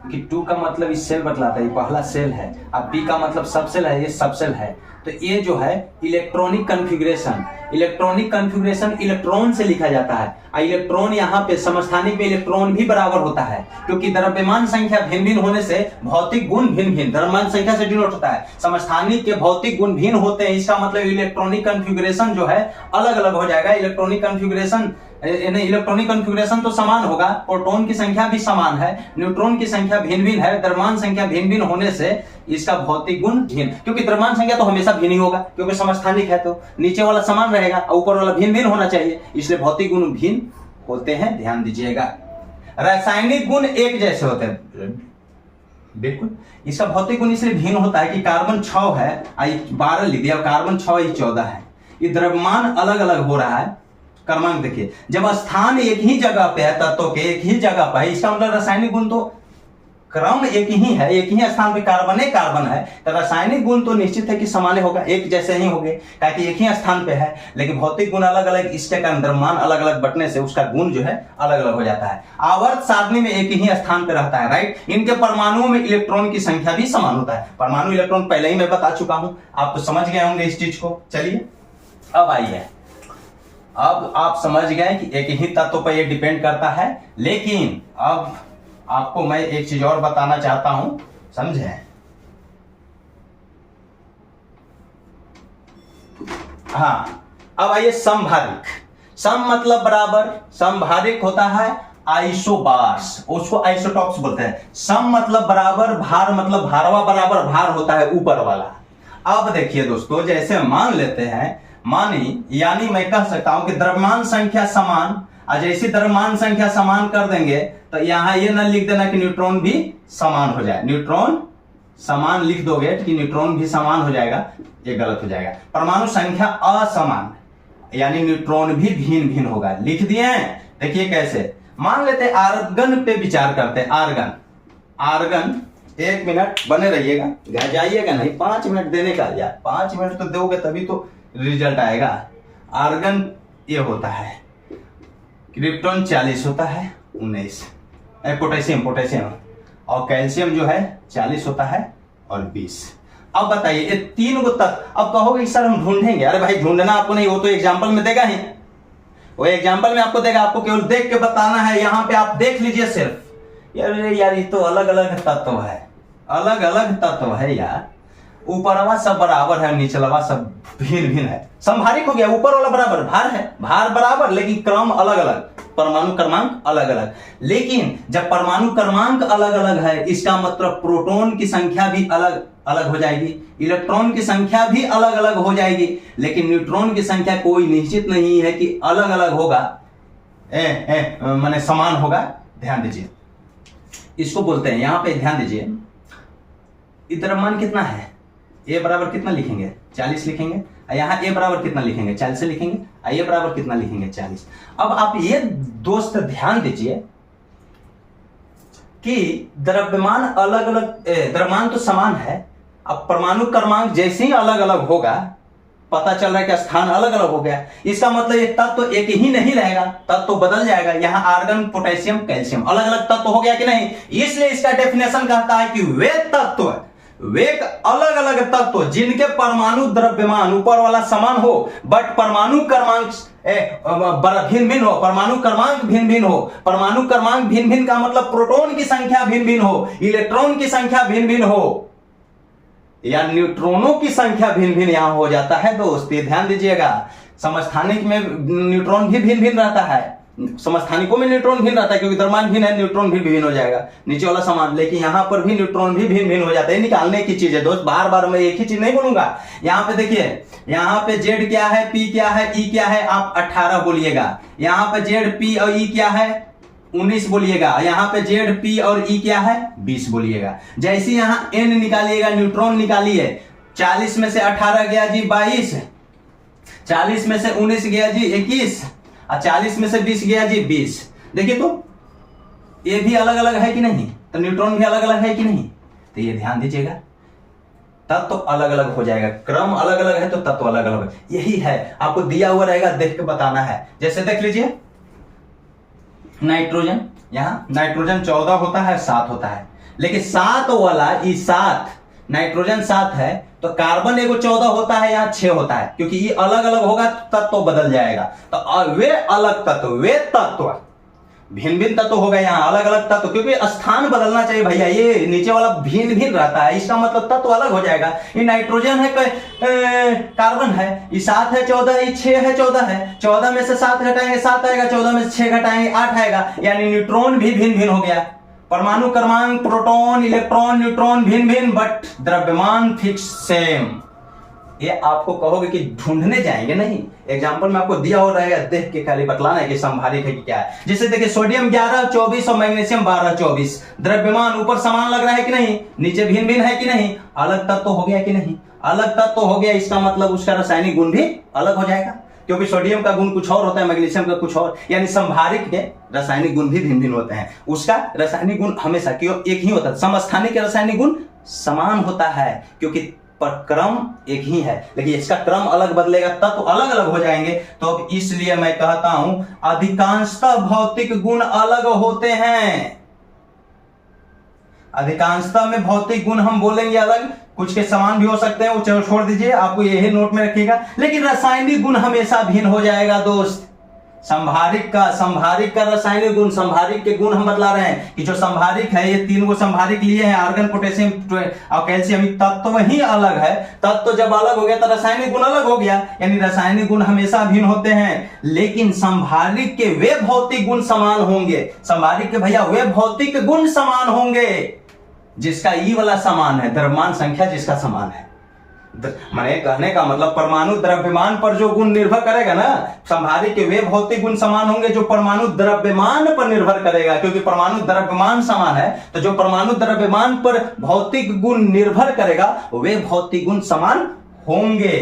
कि 2 का मतलब इस सेल बतलाता है, ये पहला सेल है, और p का मतलब सब सेल है, ये सब सेल है। तो ये जो है इलेक्ट्रॉनिक कॉन्फ़िगरेशन, इलेक्ट्रॉन से लिखा जाता है। इलेक्ट्रॉन यहाँ पे समस्थानिक में इलेक्ट्रॉन भी बराबर होता है, क्योंकि द्रव्यमान संख्या भिन्न भिन्न होने से भौतिक गुण भिन्न भिन्न, द्रव्यमान संख्या से डिनोट होता है। समस्थानिक के भौतिक गुण भिन्न होते हैं, इसका मतलब इलेक्ट्रॉनिक कॉन्फ़िगरेशन जो है अलग अलग हो जाएगा। इलेक्ट्रॉनिक कॉन्फ़िगरेशन तो समान होगा, प्रोटॉन की संख्या भी समान है, न्यूट्रॉन की संख्या भिन्न भिन्न है। द्रव्यमान संख्या भिन्न भिन्न होने से इसका भौतिक गुण भिन्न, क्योंकि द्रव्यमान संख्या तो हमेशा भिन्न ही होगा, क्योंकि समस्थानिक है तो नीचे वाला समान रहेगा और ऊपर वाला भिन्न भिन्न होना चाहिए, इसलिए भौतिक गुण भिन्न होते हैं। ध्यान दीजिएगा। रासायनिक गुण एक जैसे होते हैं, बिल्कुल। इसका भौतिक गुण इसलिए भिन्न होता है कि कार्बन 6 है, 12 लिख दिया, कार्बन 6 14 है। ये द्रव्यमान अलग अलग हो रहा है। क्रमांक देखिए, जब स्थान एक ही जगह पे है, तत्वों के एक ही जगह पे है, इसका मतलब रासायनिक गुण तो क्रम एक ही है, एक ही स्थान पे कार्बन है, तो रासायनिक गुण तो निश्चित है कि समान होगा, एक जैसे ही होंगे, ताकि एक ही स्थान पे है। लेकिन भौतिक गुण अलग अलग, इसके कारण द्रव्यमान अलग अलग बटने से उसका गुण जो है अलग अलग हो जाता है। आवर्त सारणी में एक ही स्थान पे रहता है, राइट। इनके परमाणुओं में इलेक्ट्रॉन की संख्या भी समान होता है। परमाणु इलेक्ट्रॉन पहले ही मैं बता चुका हूं, आप तो समझ गए होंगे इस चीज को। चलिए अब आइए, अब आप समझ गए कि एक ही तत्व पर ये डिपेंड करता है। लेकिन अब आपको मैं एक चीज और बताना चाहता हूं, समझे। हाँ, अब आइए समभारिक। सम मतलब बराबर, समभारिक होता है आइसोबार्स, उसको आइसोटॉप्स बोलते हैं। सम मतलब बराबर, भार मतलब भारवा बराबर, भार होता है ऊपर वाला। अब देखिए दोस्तों, जैसे मान लेते हैं, यानी मैं कह सकता हूं कि द्रव्यमान संख्या समान, और जैसी द्रव्यमान संख्या समान कर देंगे तो यहां ये न लिख देना कि न्यूट्रॉन भी समान हो जाए। न्यूट्रॉन समान लिख दोगे कि न्यूट्रॉन भी समान हो जाएगा, ये गलत हो जाएगा। परमाणु संख्या असमान, यानी न्यूट्रॉन भी भिन्न भिन्न होगा, लिख दिए हैं। देखिए कैसे, मान लेते हैं आर्गन पे विचार करते हैं। आर्गन 1 मिनट बने रहिएगा, जाइएगा नहीं, 5 मिनट देने का यार, 5 मिनट तो दोगे तभी तो रिजल्ट आएगा। आर्गन ये होता है, क्रिप्टॉन 40 होता है, 19 पोटेशियम और कैल्शियम जो है 40 होता है और 20। अब बताइए ये 3 को तत्व, अब कहोगे सर हम ढूंढेंगे, अरे भाई ढूंढना आपको नहीं, वो तो एग्जाम्पल में देगा ही, वो एग्जाम्पल में आपको देगा, आपको केवल देख के बताना है। यहां पे आप देख लीजिए सिर्फ, यार ये तो अलग अलग तत्व है, अलग अलग तत्व है यार। ऊपरवा सब बराबर है, नीचलवा सब भिन्न भिन्न है। समभारिक हो गया, ऊपर वाला बराबर, भार है, भार बराबर, लेकिन क्रम अलग अलग, परमाणु क्रमांक अलग अलग। लेकिन जब परमाणु क्रमांक अलग अलग है, इसका मतलब प्रोटॉन की संख्या भी अलग अलग हो जाएगी, इलेक्ट्रॉन की संख्या भी अलग अलग हो जाएगी। लेकिन न्यूट्रॉन की संख्या कोई निश्चित नहीं है कि अलग अलग होगा, माने समान होगा। ध्यान दीजिए, इसको बोलते हैं, यहां पे ध्यान दीजिए, द्रव्यमान कितना है, ए बराबर कितना लिखेंगे, 40 लिखेंगे। यहां ए बराबर कितना लिखेंगे, 40 से लिखेंगे। ए बराबर कितना लिखेंगे, 40। अब आप ये दोस्त ध्यान दीजिए कि द्रव्यमान अलग अलग, द्रव्यमान तो समान है, अब परमाणु क्रमांक जैसे ही अलग अलग होगा, पता चल रहा है कि स्थान अलग अलग हो गया, इसका मतलब ये तत्व तो एक ही नहीं रहेगा, तत्व तो बदल जाएगा। यहाँ आर्गन, पोटेशियम, कैल्शियम अलग अलग तत्व हो गया कि नहीं। इसलिए इसका डेफिनेशन कहता है कि वे तत्व, वे अलग अलग तत्व जिनके परमाणु द्रव्यमान ऊपर वाला समान हो, बट परमाणु क्रमांक भिन्न भिन्न हो, परमाणु क्रमांक भिन्न भिन्न हो। परमाणु क्रमांक भिन्न भिन्न का मतलब प्रोटॉन की संख्या भिन्न भिन्न हो, इलेक्ट्रॉन की संख्या भिन्न भिन्न हो, या न्यूट्रॉनों की संख्या भिन्न भिन्न यहां हो जाता है। दोस्त ये ध्यान दीजिएगा, समस्थानिक में न्यूट्रॉन भी भिन्न भिन्न रहता है, समस्थानिकों में न्यूट्रॉन भिन्न रहता है, क्योंकि द्रव्यमान भिन्न है, न्यूट्रॉन भी भिन्न हो जाएगा, नीचे वाला समान। लेकिन यहाँ पर भी न्यूट्रॉन भी भिन्न भिन्न हो जाता है, निकालने की चीज है दोस्त, बार बार मैं एक ही चीज नहीं बोलूंगा। यहाँ पे देखिए, यहाँ पे जेड क्या है, पी क्या है, ई क्या है, आप 18 बोलिएगा। यहाँ पे जेड, पी और ई क्या है, 19 बोलिएगा। यहाँ पे जेड, पी और ई क्या है, 20 बोलिएगा। जैसे यहाँ एन निकालिएगा, न्यूट्रॉन निकालिए, 40 में से 18 गया जी 22, 40 में से 19 गया जी 21, और 40 में से 20 गया जी 20। देखिए तो ये भी अलग अलग है कि नहीं, तो न्यूट्रॉन भी अलग अलग है कि नहीं, तो ये ध्यान दीजिएगा, तत्व तो अलग अलग हो जाएगा, क्रम अलग अलग है तो तत्व अलग अलग। यही है, आपको दिया हुआ रहेगा, देख के बताना है। जैसे देख लीजिए नाइट्रोजन, यहाँ नाइट्रोजन 14 होता है, 7 होता है, लेकिन 7 वाला ये 7, नाइट्रोजन 7 है, तो कार्बन एगो 14 होता है, यहाँ 6 होता है, क्योंकि ये अलग अलग होगा तो तत्व बदल जाएगा। तो वे अलग तत्व, वे तत्व भिन्न भिन्न तत्व हो गए, यहाँ अलग अलग तत्व, क्योंकि स्थान बदलना चाहिए भैया, ये नीचे वाला भिन्न भिन्न रहता है, इसका मतलब तत्व अलग हो जाएगा। ये नाइट्रोजन है, कार्बन है, ये 7 है, 14 है, 6 है, 14 है, 14 में से 7 घटाएंगे 7 आएगा, 14 में से 6 घटाएंगे 8 आएगा, यानी न्यूट्रॉन भी भिन्न भिन्न हो गया। परमाणु क्रमांक, प्रोटॉन, इलेक्ट्रॉन, न्यूट्रॉन भिन्न भिन्न, बट द्रव्यमान फिक्स सेम। ये आपको कहोगे कि ढूंढने जाएंगे, नहीं, एग्जांपल में आपको दिया हो रहेगा, देख के खाली बतलाना है कि संभारिक है कि क्या है। जैसे देखिए सोडियम 11, 24 और मैग्नीशियम 12, 24, द्रव्यमान ऊपर समान लग रहा है कि नहीं, नीचे भिन्न भिन्न है कि नहीं, अलग तत्व हो गया कि नहीं, अलग तत्व हो गया, इसका मतलब उसका रासायनिक गुण भी अलग हो जाएगा। क्योंकि सोडियम का गुण कुछ और होता है, मैग्नीशियम का कुछ और, यानी संभारिक के रासायनिक गुण भी भिन्न भिन्न होते हैं। उसका रासायनिक गुण हमेशा क्यों एक ही होता है, समस्थानिक के रासायनिक गुण समान होता है क्योंकि पर क्रम एक ही है, लेकिन इसका क्रम अलग बदलेगा तब तो अलग अलग हो जाएंगे। तो अब इसलिए मैं कहता हूं अधिकांशतः भौतिक गुण अलग होते हैं। अधिकांशतः में भौतिक गुण हम बोलेंगे अलग, कुछ के समान भी हो सकते हैं, वो छोड़ दीजिए, आपको यही नोट में रखिएगा, लेकिन रासायनिक गुण हमेशा भिन्न हो जाएगा दोस्त। संभारिक का रासायनिक गुण, संभारिक के गुण हम बतला रहे हैं कि जो संभारिक है, ये 3 गो संभारिक लिए हैं, आर्गन, पोटेशियम और कैल्शियम, तत्व ही अलग है। तत्व जब अलग हो गया तो रासायनिक गुण अलग हो गया, यानी रासायनिक गुण हमेशा भिन्न होते हैं, लेकिन संभारिक के वे भौतिक गुण समान होंगे। संभारिक के भैया वे भौतिक गुण समान होंगे जिसका ई वाला समान है, द्रव्यमान संख्या जिसका समान है। मैंने कहने का मतलब परमाणु द्रव्यमान पर जो गुण निर्भर करेगा ना, संभारिक के वे भौतिक गुण समान होंगे जो परमाणु द्रव्यमान पर निर्भर करेगा, क्योंकि परमाणु द्रव्यमान समान है, तो जो परमाणु द्रव्यमान पर भौतिक गुण निर्भर करेगा वे भौतिक गुण समान होंगे।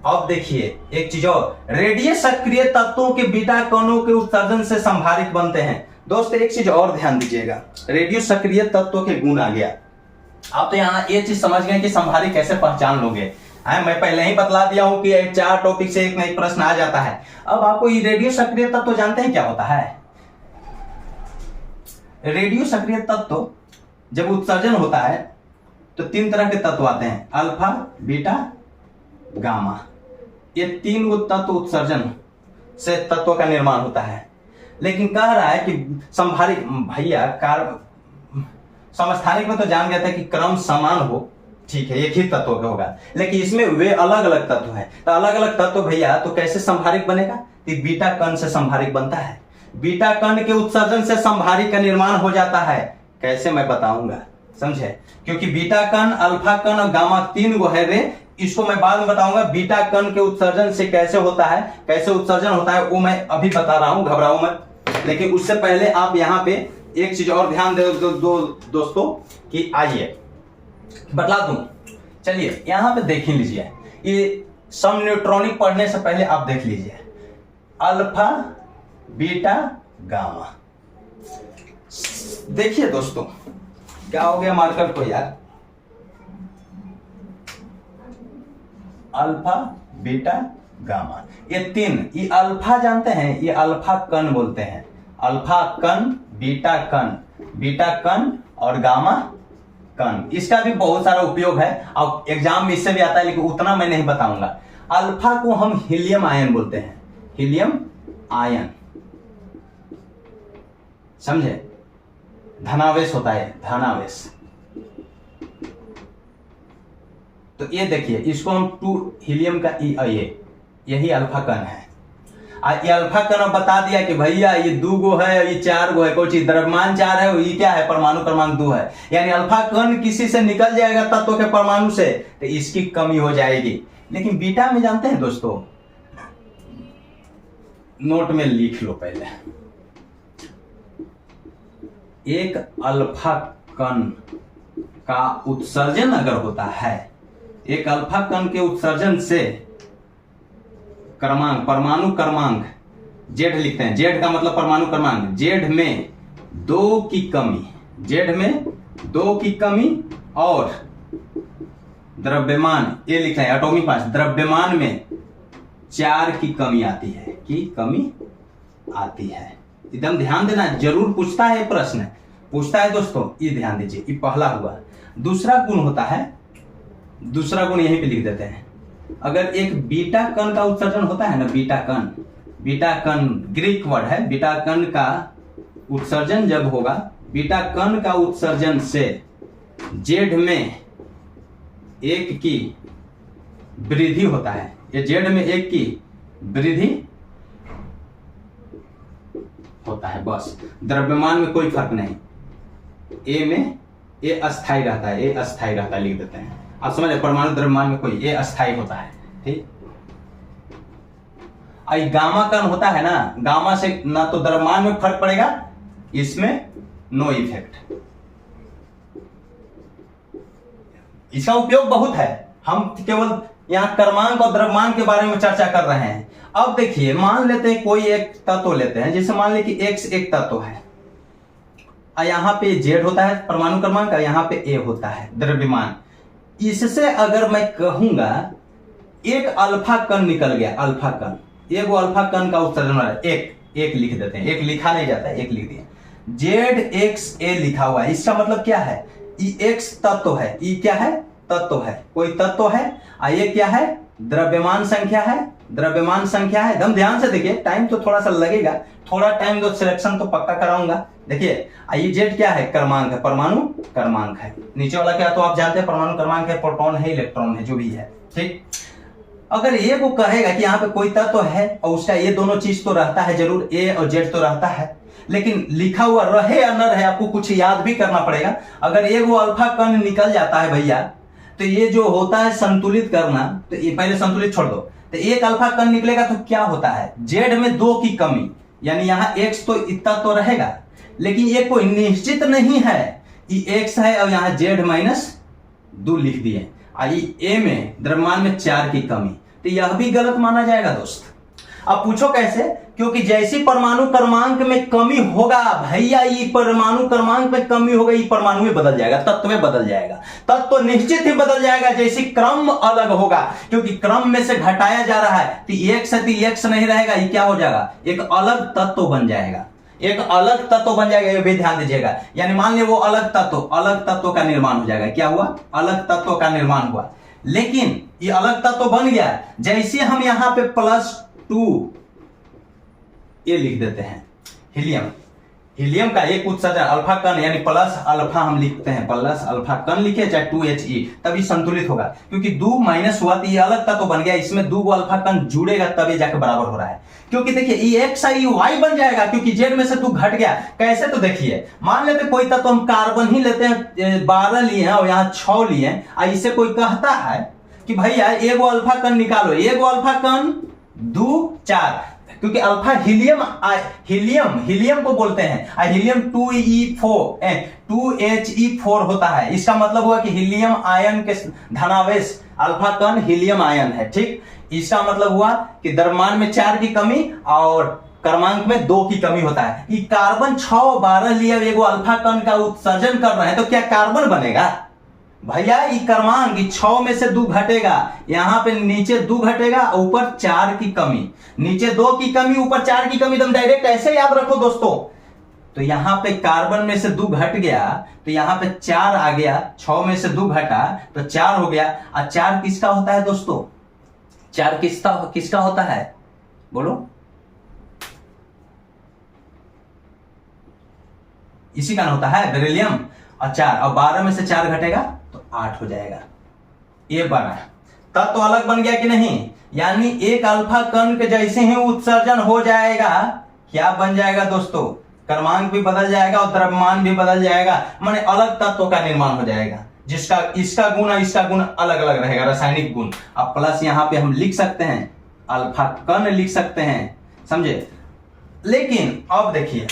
अब देखिए एक चीज और, रेडियो सक्रिय तत्वों के बीटा कणों के उत्सर्जन से संभारिक बनते हैं। दोस्त एक चीज और ध्यान दीजिएगा, रेडियो सक्रिय तत्वों के गुण आ गया। आप तो यहाँ ये चीज समझ गए कि संभारिक कैसे पहचान लोगे, मैं पहले ही बतला दिया हूं कि 4 टॉपिक से एक न एक प्रश्न आ जाता है। अब आपको ये रेडियो सक्रिय तत्व जानते हैं क्या होता है? रेडियो सक्रिय तत्व जब उत्सर्जन होता है तो 3 तरह के तत्व आते हैं, अल्फा, बीटा, गामा। ये 3 तत्व उत्सर्जन से तत्व का निर्माण होता है। लेकिन कह रहा है कि संभारिक भैया समस्थानिक में तो जान गया था कि क्रम समान हो, ठीक है, एक ही तत्व का होगा, लेकिन इसमें वे अलग अलग तत्व हैं। तो अलग अलग तत्व भैया तो कैसे संभारिक बनेगा? तो बीटा कण से संभारिक बनता है। बीटा कण के उत्सर्जन से संभारिक का निर्माण हो जाता है। कैसे मैं बताऊंगा, समझे? क्योंकि बीटा कण, अल्फा कण और गामा 3 गो है रे, इसको मैं बाद में बताऊंगा। बीटा कण के उत्सर्जन से कैसे होता है, कैसे उत्सर्जन होता है वो मैं अभी बता रहा हूं, घबराओ मत। लेकिन उससे पहले आप यहां पे एक चीज और ध्यान दे दोस्तों कि आइए बतला दूं। चलिए यहां पे देख लीजिए, ये सम न्यूट्रॉनिक पढ़ने से पहले आप देख लीजिए, अल्फा, बीटा, गामा। देखिए दोस्तों क्या हो गया मार्कर को यार, अल्फा, बीटा, गामा, ये 3। ये अल्फा जानते हैं, ये अल्फा कण बोलते हैं, अल्फा कण, बीटा कण और गामा कण। इसका भी बहुत सारा उपयोग है और एग्जाम में इससे भी आता है, लेकिन उतना मैं नहीं बताऊंगा। अल्फा को हम हीलियम आयन बोलते हैं, हीलियम आयन, समझे? धनावेश होता है, धनावेश। तो ये देखिए, इसको हम 2 हीलियम का यही अल्फा कण है। ये अल्फा कण बता दिया कि भैया ये 2 गो है, ये 4 गो है, कोई चीज द्रव्यमान 4 है, ये क्या है, परमाणु क्रमांक 2 है। यानी अल्फा कण किसी से निकल जाएगा तत्व के परमाणु से तो इसकी कमी हो जाएगी। लेकिन बीटा में जानते हैं दोस्तों, नोट में लिख लो पहले, एक अल्फा कण का उत्सर्जन अगर होता है, एक अल्फा कण के उत्सर्जन से क्रमांक, परमाणु क्रमांक जेड लिखते हैं, जेड का मतलब परमाणु क्रमांक, जेड में 2 की कमी, जेड में 2 की कमी और द्रव्यमान, ये लिखते हैं एटॉमिक मास, द्रव्यमान में 4 की कमी आती है, आती है। एकदम ध्यान देना, जरूर पूछता है प्रश्न, पूछता है दोस्तों, ये ध्यान दीजिए। ये पहला हुआ। दूसरा गुण होता है, दूसरा गुण यहीं पे लिख देते हैं, अगर एक बीटा कण का उत्सर्जन होता है ना, बीटा कण ग्रीक वर्ड है, बीटा कण का उत्सर्जन जब होगा, बीटा कण का उत्सर्जन से जेड में 1 की वृद्धि होता है, ये जेड में 1 की वृद्धि होता है, बस। द्रव्यमान में कोई फर्क नहीं, ए में ए अस्थाई रहता है, ए अस्थाई रहता है, लिख देते हैं। आप समझ, परमाणु द्रव्यमान में कोई ए अस्थाई होता है, ठीक। गामा कण होता है ना, गामा से ना तो द्रव्यमान में फर्क पड़ेगा, इसमें नो इफेक्ट। इसका उपयोग बहुत है, हम केवल यहाँ क्रमांक और द्रव्यमान के बारे में चर्चा कर रहे हैं। अब देखिए, मान लेते हैं कोई एक तत्व लेते हैं, जैसे मान ले कि X एक तत्व है, यहाँ पे Z होता है परमाणु क्रमांक, यहाँ पे A होता है द्रव्यमान। इससे अगर मैं कहूंगा एक अल्फा कण निकल गया, अल्फा कण, एक वो अल्फा कण का उत्सर्जन हो रहा है, एक लिख देते हैं, एक लिखा नहीं जाता है, एक लिख दिया, ZXA लिखा हुआ है। इसका मतलब क्या है, ई X तत्व है, ई क्या है, तत्व है, कोई तत्व है, ये क्या है, द्रव्यमान संख्या है, द्रव्यमान संख्या है। एकदम ध्यान से देखिए, टाइम तो थोड़ा सा लगेगा, थोड़ा टाइम दो, सिलेक्शन तो पक्का कराऊंगा। देखिए ये जेड क्या है, क्रमांक है, परमाणु क्रमांक है। नीचे वाला क्या तो आप जानते हैं, परमाणु क्रमांक है, प्रोटॉन है, इलेक्ट्रॉन है, जो भी है, ठीक। अगर ये वो कहेगा कि यहाँ पे कोई तत्व है और उसका ये दोनों चीज तो रहता है जरूर, ए और जेड तो रहता है, लेकिन लिखा हुआ रहे या न रहे आपको कुछ याद भी करना पड़ेगा। अगर ये वो अल्फा कण निकल जाता है भैया, तो ये जो होता है संतुलित करना, तो ये पहले संतुलित छोड़ दो, तो एक अल्फा कण निकलेगा तो क्या होता है, जेड में 2 की कमी, यानी यहाँ एक्स तो इतना तो रहेगा, लेकिन ये कोई निश्चित नहीं है, ये एक्स है और यहाँ जेड -2 लिख दिए, ए में द्रव्यमान में 4 की कमी, तो यह भी गलत माना जाएगा दोस्त। अब पूछो कैसे, क्योंकि जैसी परमाणु क्रमांक में कमी होगा भैया, ये परमाणु क्रमांक में कमी होगा, ये परमाणु में बदल जाएगा, तत्व में बदल जाएगा, तत्व तो निश्चित ही बदल जाएगा, जैसी क्रम अलग होगा, क्योंकि क्रम में से घटाया जा रहा है, तो एक्स है तो एक्स नहीं रहेगा, ये क्या हो जाएगा, एक अलग तत्व बन जाएगा, एक अलग तत्व बन जाएगा, ये भी ध्यान दीजिएगा। यानी मान लिया वो अलग तत्व का निर्माण हो जाएगा, क्या हुआ, अलग तत्व का निर्माण हुआ, लेकिन ये अलग तत्व बन गया, जैसे हम यहां पे +2 ये लिख देते हैं, हीलियम का एक उत्सर्जन अल्फा कण, यानी प्लस अल्फा हम लिखते हैं, प्लस अल्फा कण लिखे चाहे 2He, तभी संतुलित होगा, क्योंकि 2 माइनस हुआ तो ये अलग तत्व बन गया, इसमें 2 अल्फा कण जुड़ेगा तब ये जाके बराबर हो रहा है। क्योंकि देखिए ये एक्स है, ये वाई बन जाएगा, क्योंकि जेड में से 2 घट गया। कैसे, तो देखिए मान लेते कोई तत्व हम कार्बन ही लेते हैं, 12 लिए हैं और यहाँ 6 लिए हैं, इससे कोई कहता है कि भैया एगो अल्फा कण निकालो, एगो अल्फा कण 2 4, क्योंकि अल्फा हीलियम को बोलते हैं, हीलियम 2He4 होता है, इसका मतलब हुआ कि हीलियम आयन के धनावेश अल्फा कण हीलियम आयन है, ठीक। इसका मतलब हुआ कि द्रव्यमान में 4 की कमी और क्रमांक में 2 की कमी होता है। ये कार्बन 6 12 लिए एगो अल्फा कण का उत्सर्जन कर रहे हैं, तो क्या कार्बन बनेगा भैया, ये क्रमांक 6 में से 2 घटेगा, यहां पे नीचे 2 घटेगा, ऊपर 4 की कमी, नीचे 2 की कमी ऊपर 4 की कमी, एकदम डायरेक्ट ऐसे याद रखो दोस्तों। तो यहां पे कार्बन में से 2 घट गया, तो यहां पे 4 आ गया, 6 में से 2 घटा तो 4 हो गया। और 4 किसका होता है दोस्तों, 4 किसका होता है, बोलो, इसी का होता है बेरिलियम। और 4 और 12 में से 4 घटेगा तो 8 हो जाएगा, ये बना। तब तो अलग बन गया कि नहीं, यानी एक अल्फा कण के जैसे ही उत्सर्जन हो जाएगा, क्या बन जाएगा दोस्तों, क्रमांक भी बदल जाएगा और द्रव्यमान भी बदल जाएगा, माने अलग तत्व का निर्माण हो जाएगा, जिसका इसका गुण और इसका गुण अलग अलग रहेगा, रासायनिक गुण। अब प्लस यहां पे हम लिख सकते हैं, अल्फा कण लिख सकते हैं, समझे। लेकिन अब देखिए,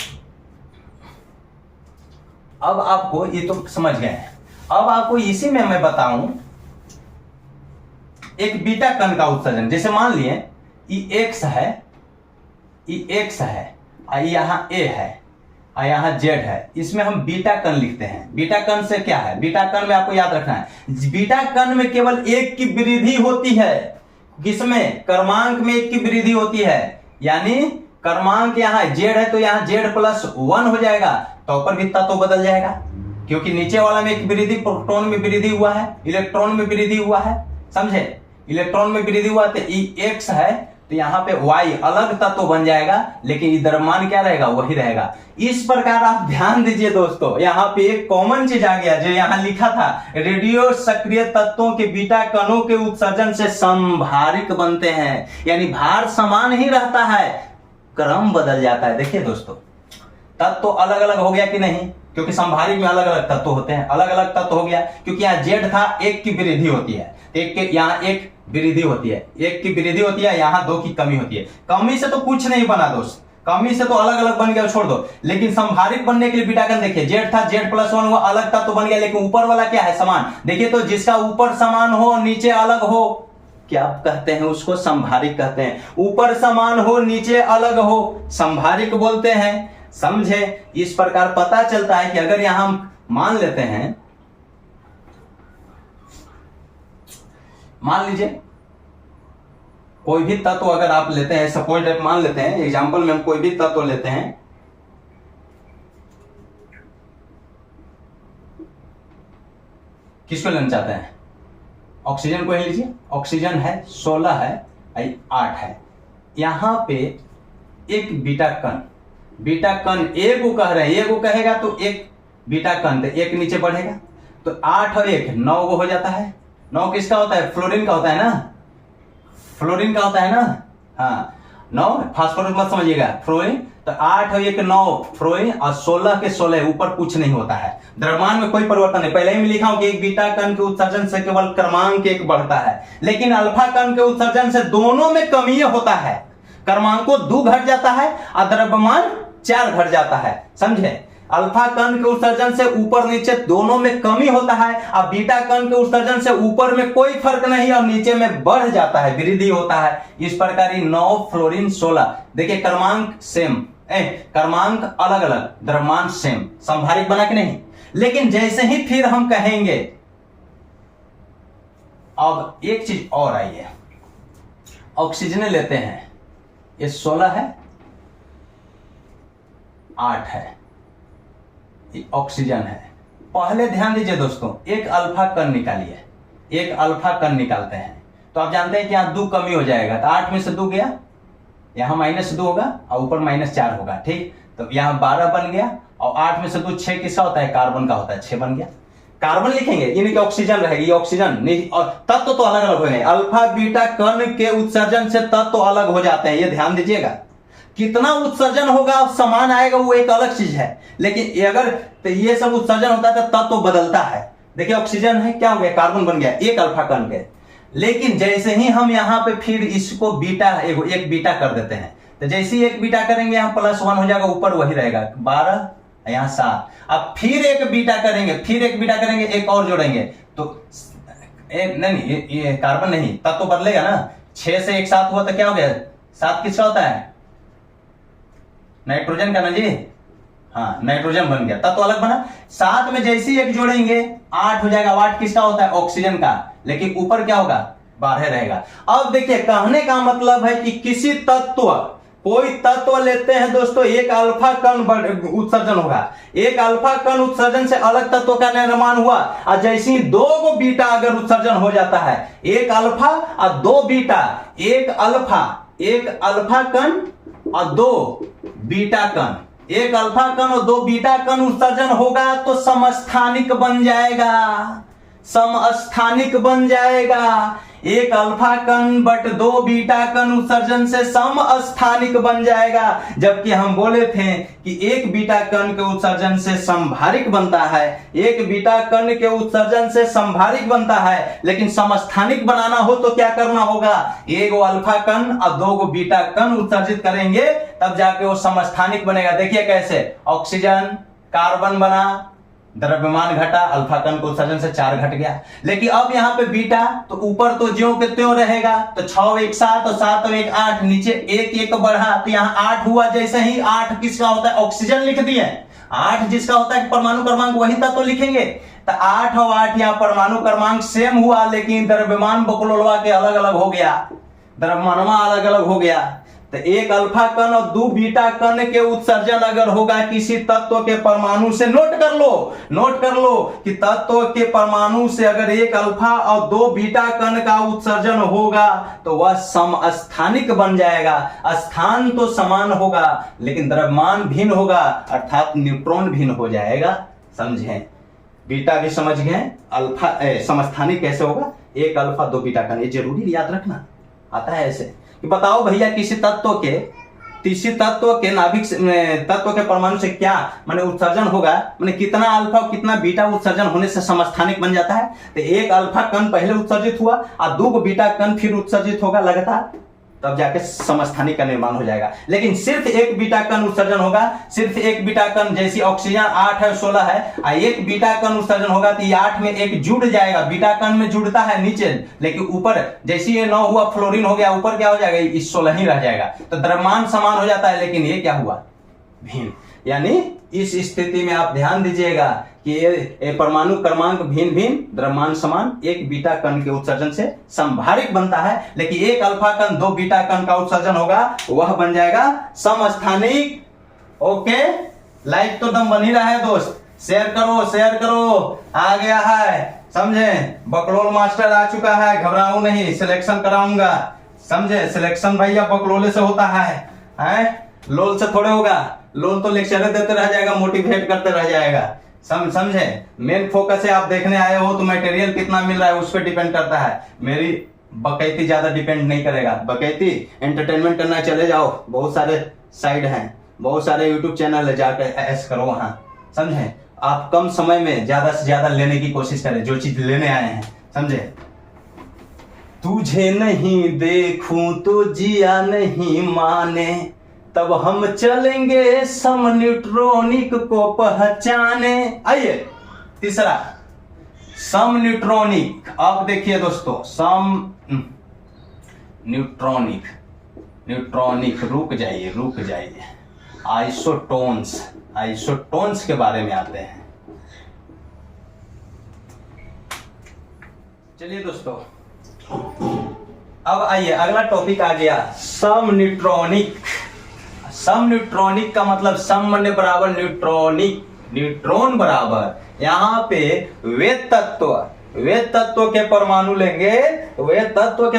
अब आपको ये तो समझ गए हैं, अब आपको इसी में मैं बताऊं एक बीटा कण का उत्सर्जन। जैसे मान लिए ये एक्स है, यहाँ ए है और यहाँ जेड है, इसमें हम बीटा कण लिखते हैं। बीटा कण से क्या है, बीटा कण में आपको याद रखना है, बीटा कण में केवल 1 की वृद्धि होती है, किसमें, क्रमांक में 1 की वृद्धि होती है, यानी क्रमांक यहाँ जेड है तो यहाँ जेड +1 हो जाएगा, तो ऊपर भी तत्व बदल जाएगा, क्योंकि नीचे वाला में 1 वृद्धि, प्रोटॉन में वृद्धि हुआ है, इलेक्ट्रॉन में वृद्धि हुआ है, समझे, इलेक्ट्रॉन में वृद्धि हुआ तो एक्स है, तो यहाँ पे वाई अलग तत्व बन जाएगा, लेकिन द्रव्यमान क्या रहेगा, वही रहेगा। इस प्रकार आप ध्यान दीजिए दोस्तों, यहाँ पे एक कॉमन चीज आ गया, जो यहाँ लिखा था, रेडियो सक्रिय तत्वों के बीटा कणों के उत्सर्जन से संभारिक बनते हैं, यानी भार समान ही रहता है, क्रम बदल जाता है। देखिए दोस्तों, तत्व तो अलग अलग हो गया कि नहीं, क्योंकि संभारिक में अलग अलग तत्व होते हैं, अलग अलग तत्व हो गया, क्योंकि यहाँ जेड था, 1 की वृद्धि होती है, एक के यहाँ 1 वृद्धि होती है, 1 की वृद्धि होती है, यहाँ 2 की कमी होती है। कमी से तो कुछ नहीं बना दोस्त, कमी से तो अलग अलग बन गया, छोड़ दो। लेकिन संभारिक बनने के लिए बीटा कण देखिए, जेड था, जेड +1 हुआ, अलग तत्व बन गया, लेकिन ऊपर वाला क्या है, समान। देखिए तो जिसका ऊपर समान हो नीचे अलग हो, क्या कहते हैं उसको, संभारिक कहते हैं। ऊपर समान हो नीचे अलग हो, संभारिक बोलते हैं। समझे? इस प्रकार पता चलता है कि अगर यहां हम मान लेते हैं, मान लीजिए कोई भी तत्व अगर आप लेते हैं, सपोज दैट मान लेते हैं एग्जांपल में हम कोई भी तत्व लेते हैं, किसको लेना चाहते हैं? ऑक्सीजन को ही लीजिए। ऑक्सीजन है 16 है 8 है। यहां पे एक बीटा कण ए को कह रहे हैं, ए को कहेगा तो एक बीटा कण, तो एक नीचे बढ़ेगा तो 8 और 1 9 को हो जाता है। 9 किसका होता है? फ्लोरीन का होता है ना, फ्लोरीन का होता है ना। हाँ 9 फास्फोरस मत समझिएगा, फ्लोरीन। तो 8 और 1 9 फ्लोरीन और 16 के 16 ऊपर कुछ नहीं होता है। द्रव्यमान में कोई परिवर्तन नहीं। पहले ही मैं लिखा हूं कि एक बीटा कण के उत्सर्जन से केवल क्रमांक 1 बढ़ता है, लेकिन अल्फा कण के उत्सर्जन से दोनों में कमी होता है। क्रमांक 2 घट जाता है और द्रव्यमान 4 घट जाता है। समझे? अल्फा कण के उत्सर्जन से ऊपर नीचे दोनों में कमी होता है और बीटा कण के उत्सर्जन से ऊपर में कोई फर्क नहीं और नीचे में बढ़ जाता है, वृद्धि होता है। इस प्रकार 9 फ्लोरीन 16, देखिए क्रमांक सेम, क्रमांक अलग अलग, द्रव्यमान सेम, संभारिक बना कि नहीं। लेकिन जैसे ही फिर हम कहेंगे, अब एक चीज और आई है, ऑक्सीजन लेते हैं, ये 16 है 8 है, ऑक्सीजन है। पहले ध्यान दीजिए दोस्तों, एक अल्फा कण निकालिए, एक अल्फा कण निकालते हैं तो आप जानते हैं कि यहां 2 कमी हो जाएगा, तो 8 में से 2 गया, यहां -2 होगा और ऊपर -4 होगा। ठीक, तो यहां 12 बन गया और 8 में से 2 6 किसका होता है? कार्बन का होता है, 6 बन गया। कार्बन लिखेंगे, इनकी ऑक्सीजन रहेगी, ऑक्सीजन नहीं, और तत्व तो अलग अलग होंगे। अल्फा बीटा कण के उत्सर्जन से तत्व अलग हो जाते हैं, ये ध्यान दीजिएगा। कितना उत्सर्जन होगा समान आएगा वो एक अलग चीज है, लेकिन अगर तो ये सब उत्सर्जन होता है तो तत्व बदलता है। देखिए ऑक्सीजन है, क्या हो गया? कार्बन बन गया, एक अल्फा कण के। लेकिन जैसे ही हम यहाँ पे फिर इसको बीटा एक बीटा कर देते हैं, तो जैसे ही एक बीटा करेंगे यहाँ +1 हो जाएगा, ऊपर वही रहेगा 12, यहाँ 7। अब फिर एक बीटा करेंगे, फिर एक बीटा करेंगे, एक और जोड़ेंगे तो नहीं, ये कार्बन नहीं, तत्व बदलेगा ना। 6 से 1 7 हुआ तो क्या हो गया? 7 किसका होता है? नाइट्रोजन का ना जी, हाँ नाइट्रोजन बन गया, तत्व अलग बना। 7 में जैसे ही एक जोड़ेंगे 8 हो जाएगा। 8 किसका होता है? ऑक्सीजन का, लेकिन ऊपर क्या होगा? 12 रहेगा। अब देखिए कहने का मतलब है कि किसी तत्व, कोई तत्व लेते हैं दोस्तों, एक अल्फा कण उत्सर्जन होगा, एक अल्फा कण उत्सर्जन से अलग तत्व का निर्माण हुआ और जैसे ही 2 बीटा अगर उत्सर्जन हो जाता है, एक अल्फा और 2 बीटा, एक अल्फा कण और 2 बीटा कण, एक अल्फा कण और 2 बीटा कण उत्सर्जन होगा तो समस्थानिक बन जाएगा, समस्थानिक बन जाएगा। एक अल्फा कण बट 2 बीटा कण उत्सर्जन से समस्थानिक बन जाएगा। जबकि हम बोले थे कि एक बीटा कण के उत्सर्जन से संभारिक बनता है, एक बीटा कण के उत्सर्जन से संभारिक बनता है, लेकिन समस्थानिक बनाना हो तो क्या करना होगा? एक अल्फा कण और 2 बीटा कण उत्सर्जित करेंगे तब जाके वो समस्थानिक बनेगा। देखिए कैसे, ऑक्सीजन कार्बन बना, द्रव्यमान घटा, अल्फा कण को उत्सर्जन से 4 घट गया। लेकिन अब यहाँ पे बीटा तो ऊपर तो ज्यों के त्यों रहेगा, तो 6 और 1 7 और 7 और 1 8, नीचे 1 1 बढ़ा तो यहाँ 8 हुआ। जैसे ही 8 किसका होता है? ऑक्सीजन लिख दिए। 8 जिसका होता है परमाणु क्रमांक, वही तो लिखेंगे। तो 8 और 8 यहाँ परमाणु क्रमांक सेम हुआ, लेकिन द्रव्यमान बकलोलवा के अलग अलग हो गया, द्रव्यमानमा अलग अलग हो गया। तो एक अल्फा कण और 2 बीटा कण के उत्सर्जन अगर होगा किसी तत्व के परमाणु से, नोट कर लो कि तत्व के परमाणु से अगर एक अल्फा और 2 बीटा कण का उत्सर्जन होगा तो वह समस्थानिक बन जाएगा। स्थान तो समान होगा लेकिन द्रव्यमान भिन्न होगा, अर्थात न्यूट्रॉन भिन्न हो जाएगा। समझे? बीटा भी समझ गए, अल्फा समस्थानिक कैसे होगा? एक अल्फा 2 बीटा कण, ये जरूरी याद रखना आता है ऐसे कि बताओ भैया किसी तत्व के नाभिक तत्व के परमाणु से क्या माने उत्सर्जन होगा, माने कितना अल्फा और कितना बीटा उत्सर्जन होने से समस्थानिक बन जाता है। तो एक अल्फा कण पहले उत्सर्जित हुआ और 2 बीटा कण फिर उत्सर्जित होगा लगातार। तब जाके समस्थानिक का निर्माण हो जाएगा। लेकिन सिर्फ एक बीटा कण उत्सर्जन होगा, सिर्फ एक बीटा कण, जैसी ऑक्सीजन 8 है 16 है, एक बीटा कण उत्सर्जन होगा तो ये 8 में एक जुड़ जाएगा, बीटा कण में जुड़ता है नीचे, लेकिन ऊपर जैसे ये 9 हुआ फ्लोरीन हो गया, ऊपर क्या हो जाएगा, इस 16 ही रह जाएगा, तो द्रव्यमान समान हो जाता है, लेकिन ये क्या हुआ, भिन्न। यानी इस स्थिति में आप ध्यान दीजिएगा कि ये परमाणु क्रमांक भिन्न भिन्न, द्रव्यमान समान, एक बीटा कण के उत्सर्जन से संभारिक बनता है, लेकिन एक अल्फा कण 2 बीटा कण का उत्सर्जन होगा, वह बन जाएगा समस्थानिक। ओके, लाइक तो दम बन ही रहा है दोस्त, शेयर करो, आ गया है, समझे, बकलोल मास्टर आ चुका है, घबराओ नहीं, सिलेक्शन कराऊंगा, समझे, सिलेक्शन भैया बकलोले से होता है, लोल से थोड़े होगा, लोल तो लेक्चर देते रह जाएगा, मोटिवेट करते रह जाएगा, समझे। मेन फोकस है, आप देखने आए हो तो मटेरियल कितना मिल रहा है उस पर डिपेंड करता है, मेरी बकैती ज्यादा डिपेंड नहीं करेगा। बकैती एंटरटेनमेंट करना चले जाओ, बहुत सारे साइड हैं, बहुत सारे यूट्यूब चैनल है, जाकर ऐश करो वहां, समझे। आप कम समय में ज्यादा से ज्यादा लेने की कोशिश करें जो चीज लेने आए हैं, समझे। तुझे नहीं देखूं तो जिया नहीं माने, तब हम चलेंगे सम न्यूट्रॉनिक को पहचाने। आइए तीसरा, सम न्यूट्रॉनिक। अब देखिए दोस्तों, सम न्यूट्रॉनिक, रुक जाइए, आइसोटोन्स के बारे में आते हैं। चलिए दोस्तों, अब आइए अगला टॉपिक आ गया, सम न्यूट्रॉनिक। सम न्यूट्रॉनिक का मतलब सम बराबर न्यूट्रॉनिक, न्यूट्रॉन बराबर, यहाँ पे वे तत्व के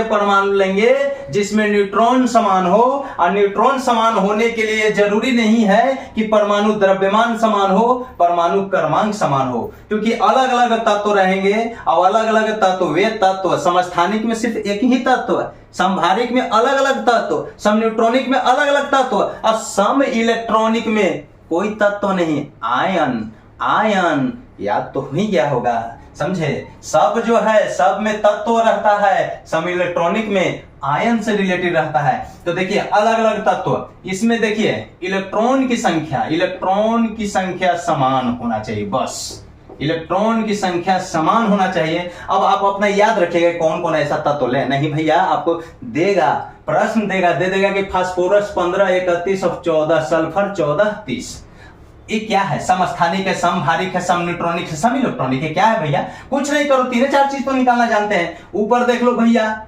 परमाणु लेंगे जिसमें न्यूट्रॉन समान हो, और न्यूट्रॉन समान होने के लिए जरूरी नहीं है कि परमाणु द्रव्यमान समान हो, परमाणु क्रमांक समान हो, क्योंकि अलग अलग तत्व रहेंगे और अलग अलग तत्व, वे तत्व समस्थानिक में सिर्फ एक ही तत्व, संभारिक में अलग अलग तत्व, सम न्यूट्रॉनिक में अलग अलग तत्व, और सम इलेक्ट्रॉनिक में कोई तत्व नहीं, आयन याद तो ही क्या होगा, समझे। सब जो है सब में तत्व रहता है, सम इलेक्ट्रॉनिक में आयन से रिलेटेड रहता है। तो देखिए अलग अलग तत्व, इसमें देखिए इलेक्ट्रॉन की संख्या समान होना चाहिए, बस इलेक्ट्रॉन की संख्या समान होना चाहिए। अब आप अपना याद रखिएगा कौन कौन ऐसा तत्व ले, नहीं भैया आपको देगा, प्रश्न दे देगा कि फास्फोरस 15 31 और 14, सल्फर 14 30, ये क्या है, समस्थानिक है, समभारिक है, सम न्यूट्रॉनिक है, सम इलेक्ट्रॉनिक है, क्या है भैया, कुछ नहीं करो, 3-4 चीज तो निकालना जानते हैं। ऊपर देख लो भैया,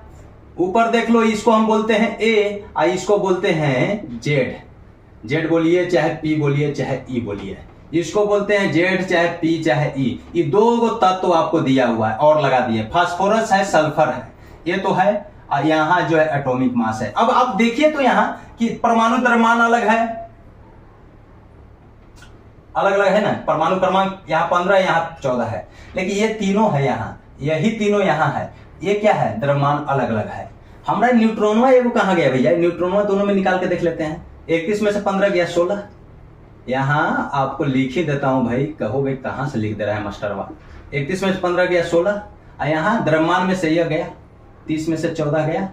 ऊपर देख लो, इसको हम बोलते हैं ए, और इसको बोलते हैं जेड बोलिए चाहे पी बोलिए चाहे ई बोलिए, इसको बोलते हैं जेड चाहे पी चाहे ई। ये 2 तत्व आपको दिया हुआ है और लगा दिए, फास्फोरस है, सल्फर है, ये तो है, यहाँ जो है एटॉमिक मास है। अब आप देखिए तो यहाँ कि परमाणु द्रव्यमान अलग है ना, परमाणु क्रमांक यहाँ 15 यहाँ 14 है, लेकिन ये तीनों है यहाँ, यही तीनों यहाँ है, ये क्या है, द्रव्यमान अलग अलग है। हमारा न्यूट्रॉनवा ये कहाँ गया भैया, न्यूट्रॉनवा दोनों में निकाल के देख लेते हैं, 31 में से 15 गया 16, यहाँ आपको लिख ही देता हूं भाई, कहो भाई कहां से लिख दे रहा है मास्टरवा, 31 में से 15 गया 16, और यहाँ द्रव्यमान में से यह गया 30 में से 14 गया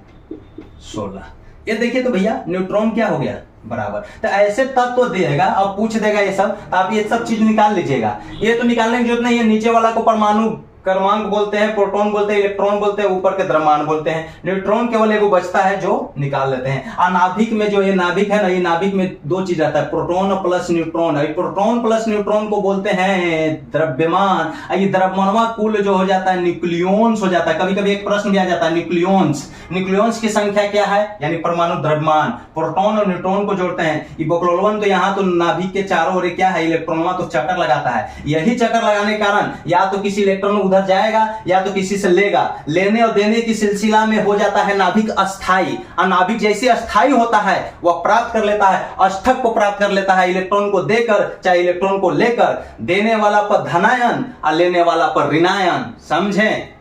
16, ये देखिए तो भैया न्यूट्रॉन क्या हो गया, बराबर। तो ऐसे तत्व देगा और पूछ देगा ये सब, आप ये सब चीज निकाल लीजिएगा, ये तो निकालने की जरूरत नहीं है, नीचे वाला को परमाणु क्रमांक बोलते हैं, प्रोटॉन बोलते हैं, इलेक्ट्रॉन बोलते हैं, ऊपर के द्रव्यमान बोलते हैं, न्यूट्रॉन केवल एगो बचता है जो निकाल लेते हैं। और नाभिक में जो ये नाभिक है ना, ये नाभिक में 2 चीज रहता है, proton plus neutron, proton plus neutron को बोलते हैं द्रव्यमान, ये द्रव्यमानवा कुल जो हो जाता है न्यूक्लियॉन्स हो जाता है। कभी कभी एक प्रश्न भी आ जाता है, न्यूक्लियॉन्स की संख्या क्या है, यानी परमाणु द्रव्यमान, प्रोटॉन और न्यूट्रॉन को जोड़ते हैं। ये बकलोलवन तो यहाँ तो नाभिक के चारों ओर क्या है, इलेक्ट्रॉनवा तो चक्कर लगाता है, यही चक्कर लगाने के कारण या तो किसी इलेक्ट्रॉन उधर जाएगा या तो किसी से लेगा, लेने और देने की सिलसिला में हो जाता है नाभिक अस्थाई, और नाभिक जैसे अस्थाई होता है वह प्राप्त कर लेता है, अष्टक को प्राप्त कर लेता है, इलेक्ट्रॉन को देकर चाहे इलेक्ट्रॉन को लेकर, देने वाला पर धनायन और लेने वाला पर ऋणायन, समझे।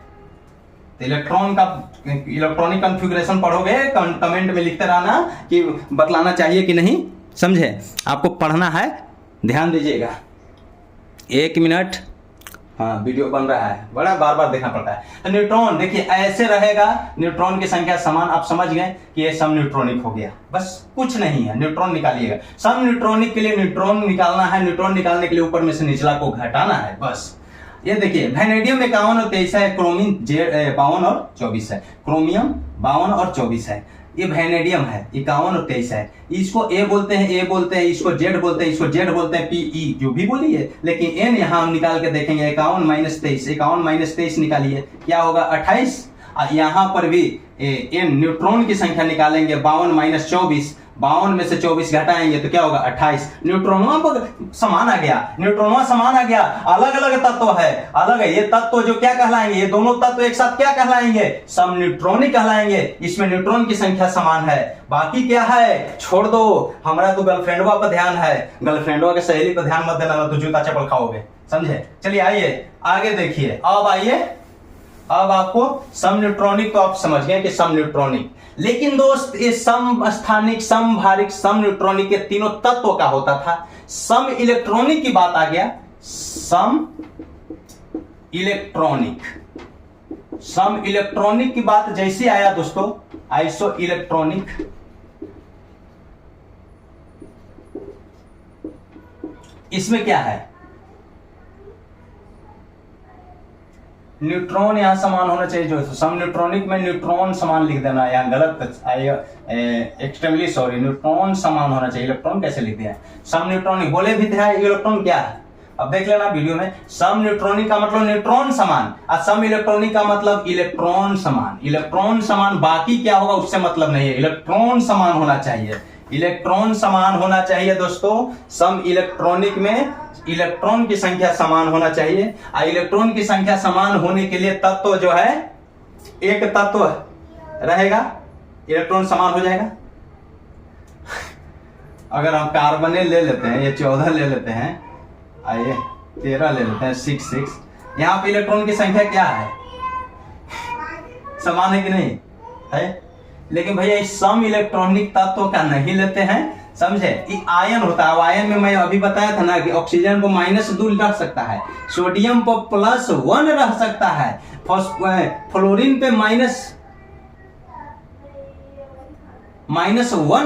इलेक्ट्रॉन का इलेक्ट्रॉनिक कॉन्फ़िगरेशन पढ़ोगे, कमेंट में लिखते रहना कि बतलाना चाहिए कि नहीं, समझे, आपको पढ़ना है, ध्यान दीजिएगा। 1 मिनट हाँ वीडियो बन रहा है, बड़ा बार बार देखना पड़ता है। तो न्यूट्रॉन देखिए ऐसे रहेगा, न्यूट्रॉन की संख्या समान, आप समझ गए कि ये सम न्यूट्रॉनिक हो गया, बस कुछ नहीं है। न्यूट्रॉन निकालिएगा, सम न्यूट्रॉनिक के लिए न्यूट्रॉन निकालना है, न्यूट्रॉन निकालने के लिए ऊपर में से निचला को घटाना है, बस। ये देखिए वैनेडियम 51 और 23 है, क्रोमियम 52 और 24 है, क्रोमियम 52 और 24 है। ये वैनेडियम है 51 और 23 है, इसको ए बोलते हैं, ए बोलते हैं, इसको जेड बोलते हैं, इसको जेड बोलते हैं, पीई जो भी बोलिए, लेकिन एन यहाँ हम निकाल के देखेंगे। 51 माइनस 23, 51 माइनस 23 निकालिए, क्या होगा 28। यहाँ पर भी एन न्यूट्रॉन की संख्या निकालेंगे, 52 माइनस 24, 52 में से 24 घटाएंगे तो क्या होगा 28। न्यूट्रॉनों पर समान आ गया, न्यूट्रॉनों समान आ गया, अलग अलग तत्व है, अलग है ये तत्व जो क्या कहलाएंगे, ये दोनों तत्व एक साथ क्या कहलाएंगे, सम न्यूट्रॉनिक कहलाएंगे। इसमें न्यूट्रॉन की संख्या समान है, बाकी क्या है छोड़ दो, हमारा तो गर्लफ्रेंडवा पर ध्यान है, गर्लफ्रेंडवा के सहेली पर ध्यान मत देना, ना तो जूता चप्पल खाओगे, समझे। चलिए आइए आगे देखिए, अब आइए, अब आपको सम न्यूट्रॉनिक तो आप समझ गए कि सम न्यूट्रॉनिक, लेकिन दोस्त ये सम स्थानिक, सम भारिक, सम न्यूट्रॉनिक के तीनों तत्वों का होता था। सम इलेक्ट्रॉनिक की बात आ गया, सम इलेक्ट्रॉनिक, सम इलेक्ट्रॉनिक की बात जैसे आया दोस्तों, आइसो इलेक्ट्रॉनिक, इसमें क्या है, न्यूट्रॉन यहां समान होना चाहिए। जो सम न्यूट्रॉनिक में न्यूट्रॉन समान लिख देना, यहाँ गलत आएगा, एक्सट्रीमली सॉरी, न्यूट्रॉन समान होना चाहिए, इलेक्ट्रॉन कैसे लिख दिया। सम न्यूट्रॉनिक बोले भी थे, इलेक्ट्रॉन क्या है अब देख लेना वीडियो में। सम न्यूट्रॉनिक का मतलब न्यूट्रॉन समान, और सम इलेक्ट्रॉनिक का मतलब इलेक्ट्रॉन समान। इलेक्ट्रॉन समान, बाकी क्या होगा उससे मतलब नहीं है, इलेक्ट्रॉन समान होना चाहिए, इलेक्ट्रॉन समान होना चाहिए दोस्तों। सम इलेक्ट्रॉनिक में इलेक्ट्रॉन की संख्या समान होना चाहिए, और इलेक्ट्रॉन की संख्या समान होने के लिए तत्व जो है, एक तत्व रहेगा, इलेक्ट्रॉन समान हो जाएगा। अगर हम कार्बन ले लेते हैं, ये 14 ले लेते हैं, आइए 13 ले लेते हैं, 6 यहां पे इलेक्ट्रॉन की संख्या क्या है, समान है कि नहीं है। लेकिन भैया इस सम इलेक्ट्रॉनिक तत्व का नहीं लेते हैं, समझे। ये आयन होता है, आयन में मैं अभी बताया था ना कि ऑक्सीजन को -2 रह सकता है, सोडियम पर +1 रह सकता है, फ्लोरीन पे -1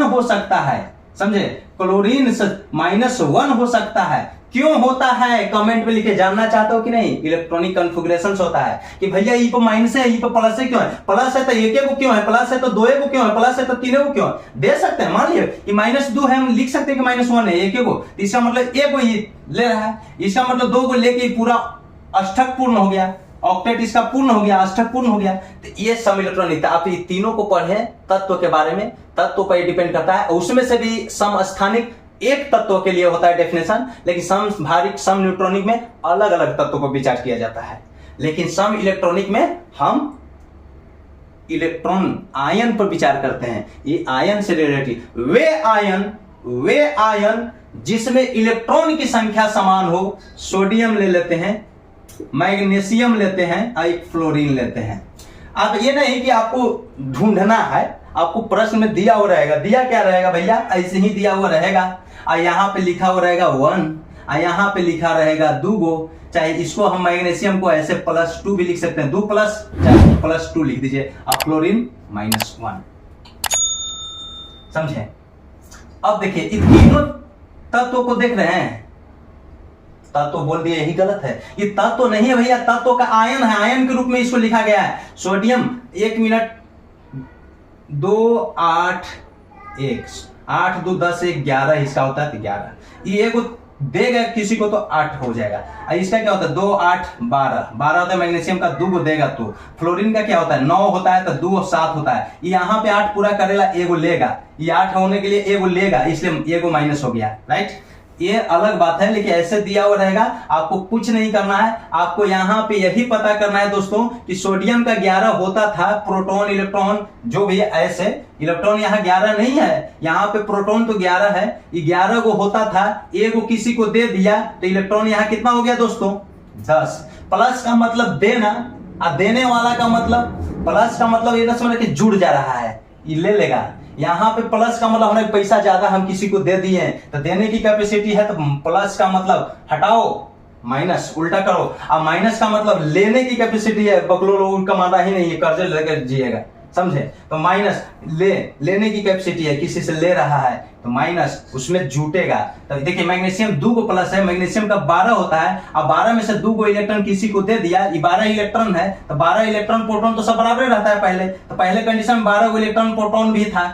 हो सकता है, समझे। क्लोरीन से -1 हो सकता है, क्यों होता है कमेंट में लिखे, जानना चाहते हो कि नहीं। इलेक्ट्रॉनिक कॉन्फ़िगरेशन होता है कि भैया ई पे माइनस है, ई पे प्लस है, क्यों है प्लस है तो एक को क्यों है, प्लस है तो 2 को क्यों है, प्लस है तो 3 को क्यों है, दे सकते हैं। मान लिया कि -2 है, हम लिख सकते हैं कि -1 है, एक को, इसका मतलब एक को ही ले रहा है, इसका मतलब 2 को लेके पूरा अष्टक पूर्ण हो गया, ऑक्टेट इसका पूर्ण हो गया, अष्टक पूर्ण हो गया। तो ये सम इलेक्ट्रॉनिक, आप ये तीनों को पढ़े तत्व के बारे में, तत्व पर डिपेंड करता है, उसमें से भी सम स्थानिक एक तत्व के लिए होता है डेफिनेशन, लेकिन सम भारिक, सम न्यूट्रॉनिक में अलग अलग तत्वों पर विचार किया जाता है। लेकिन सम इलेक्ट्रॉनिक में हम इलेक्ट्रॉन आयन पर विचार करते हैं, ये आयन से रिलेटेड, वे आयन जिसमें इलेक्ट्रॉन की संख्या समान हो, सोडियम ले लेते हैं, मैग्नीशियम लेते हैं, और एक फ्लोरीन लेते हैं। अब ये नहीं कि आपको ढूंढना है, आपको प्रश्न में दिया हुआ रहेगा, दिया क्या रहेगा भैया, ऐसे ही दिया हुआ रहेगा, और यहाँ पे लिखा हुआ रहेगा 1, और यहाँ पे लिखा रहेगा 2, चाहे इसको हम मैग्नीशियम को ऐसे +2 भी लिख सकते हैं, 2 प्लस, चाहे +2 लिख दीजिए, और फ्लोरीन -1, समझे। अब देखिए इन तीनों तत्वों को देख रहे हैं, तत्व बोल दिया यही गलत है, ये तत्व नहीं है भैया, तत्व का आयन है, आयन के रूप में इसको लिखा गया है। सोडियम 1 मिनट 2 8 1 8 2 10 1 11 इसका होता है 11, ये एगो देगा किसी को तो 8 हो जाएगा। इसका क्या होता है 2 8 12 होता है, मैग्नीशियम का 2 को देगा तो। फ्लोरीन का क्या होता है 9 होता है तो 2 7 होता है, यहाँ पे 8 पूरा करेगा, एगो लेगा, ये 8 होने के लिए एगो लेगा, इसलिए एगो माइनस हो गया, राइट। ये अलग बात है, लेकिन ऐसे दिया हुआ रहेगा, आपको कुछ नहीं करना है, आपको यहाँ पे यही पता करना है दोस्तों कि सोडियम का 11 होता था, प्रोटॉन इलेक्ट्रॉन जो भी ऐसे, इलेक्ट्रॉन यहाँ 11 नहीं है, यहाँ पे प्रोटॉन तो 11 है, ये 11 को होता था, एक को किसी को दे दिया तो इलेक्ट्रॉन यहाँ कितना हो गया दोस्तों 10। प्लस का मतलब देना, और देने वाला का मतलब, प्लस का मतलब ये समझ कि जुड़ जा रहा है, ये ले लेगा। यहाँ पे प्लस का मतलब हमने पैसा ज्यादा हम किसी को दे दिए तो देने की कैपेसिटी है, तो प्लस का मतलब हटाओ माइनस, उल्टा करो। अब माइनस का मतलब लेने की कैपेसिटी है, बकलो लोग कमाना ही नहीं है, कर्जे लेकर जिएगा, समझे। तो माइनस लेने की कैपेसिटी है, किसी से ले रहा है तो माइनस, उसमें जुटेगा। तो देखिए मैग्नीशियम 2 को प्लस है, मैग्नीशियम का 12 होता है। अब 12 में से 2 को इलेक्ट्रॉन किसी को दे दिया, ये 12 इलेक्ट्रॉन है, तो 12 इलेक्ट्रॉन प्रोटॉन तो सब बराबर रहता है पहले। तो पहले कंडीशन में 12 इलेक्ट्रॉन प्रोटॉन भी था,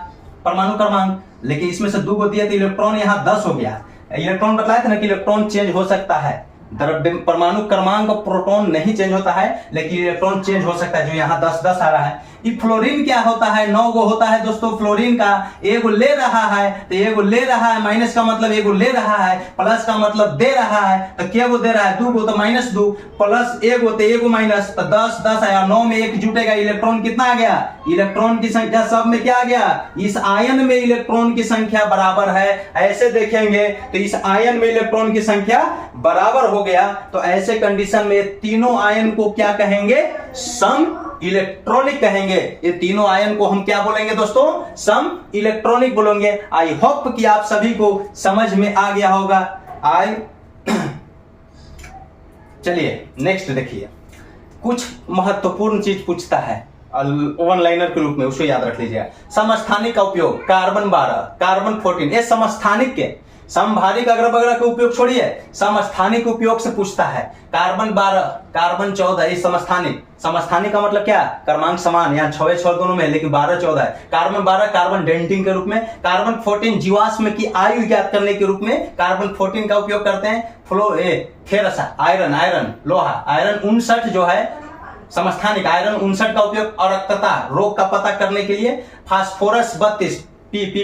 परमाणु क्रमांक, लेकिन इसमें से 2 को दिया तो इलेक्ट्रॉन यहाँ 10 हो गया। इलेक्ट्रॉन बताया था ना कि इलेक्ट्रॉन चेंज हो सकता है, द्रव्य परमाणु क्रमांक प्रोटॉन नहीं चेंज होता है, लेकिन इलेक्ट्रॉन चेंज हो सकता है, जो यहाँ 10-10 आ रहा है। ये फ्लोरीन क्या होता है, 9 गो होता है दोस्तों फ्लोरीन का। एगो ले रहा है तो एगो ले रहा है, माइनस का मतलब एगो ले रहा है, प्लस का मतलब दे रहा है। तो क्या वो दे रहा है, 2 गो तो -2, प्लस एगो तो एगो माइनस, तो 10-10 आया, 9 में 1 जुटेगा, इलेक्ट्रॉन कितना आ गया, इलेक्ट्रॉन की संख्या सब में क्या आ गया, इस आयन में इलेक्ट्रॉन की संख्या बराबर है। ऐसे देखेंगे तो इस आयन में इलेक्ट्रॉन की संख्या बराबर हो गया। तो ऐसे कंडीशन में तीनों आयन को क्या कहेंगे, सम इलेक्ट्रॉनिक कहेंगे। ये तीनों आयन को हम क्या बोलेंगे दोस्तों, सम इलेक्ट्रॉनिक बोलेंगे। आई होप कि आप सभी को समझ में आ गया होगा। चलिए नेक्स्ट देखिए, कुछ महत्वपूर्ण चीज पूछता है वन लाइनर के रूप में, उसको याद रख लीजिएगा। समस्थानिक का उपयोग, कार्बन 12, कार्बन 14, ये समस्थानिक के, समभारिक अगल बगल के उपयोग छोड़िए, समस्थानिक उपयोग से पूछता है। कार्बन 12, कार्बन 14, ये समस्थानिक। समस्थानिक का मतलब क्या, क्रमांक समान, यहाँ 6-6 दोनों में, लेकिन 12-14 है। कार्बन 12 कार्बन डेंटिंग के रूप में, कार्बन 14 जीवाश्म की आयु ज्ञात करने के रूप में कार्बन 14 का उपयोग करते हैं। फेरस, आयरन, लोहा, आयरन 59 जो है समस्थानिक, आयरन 59 का उपयोग अरक्तता रोग का पता करने के लिए। फास्फोरस 32,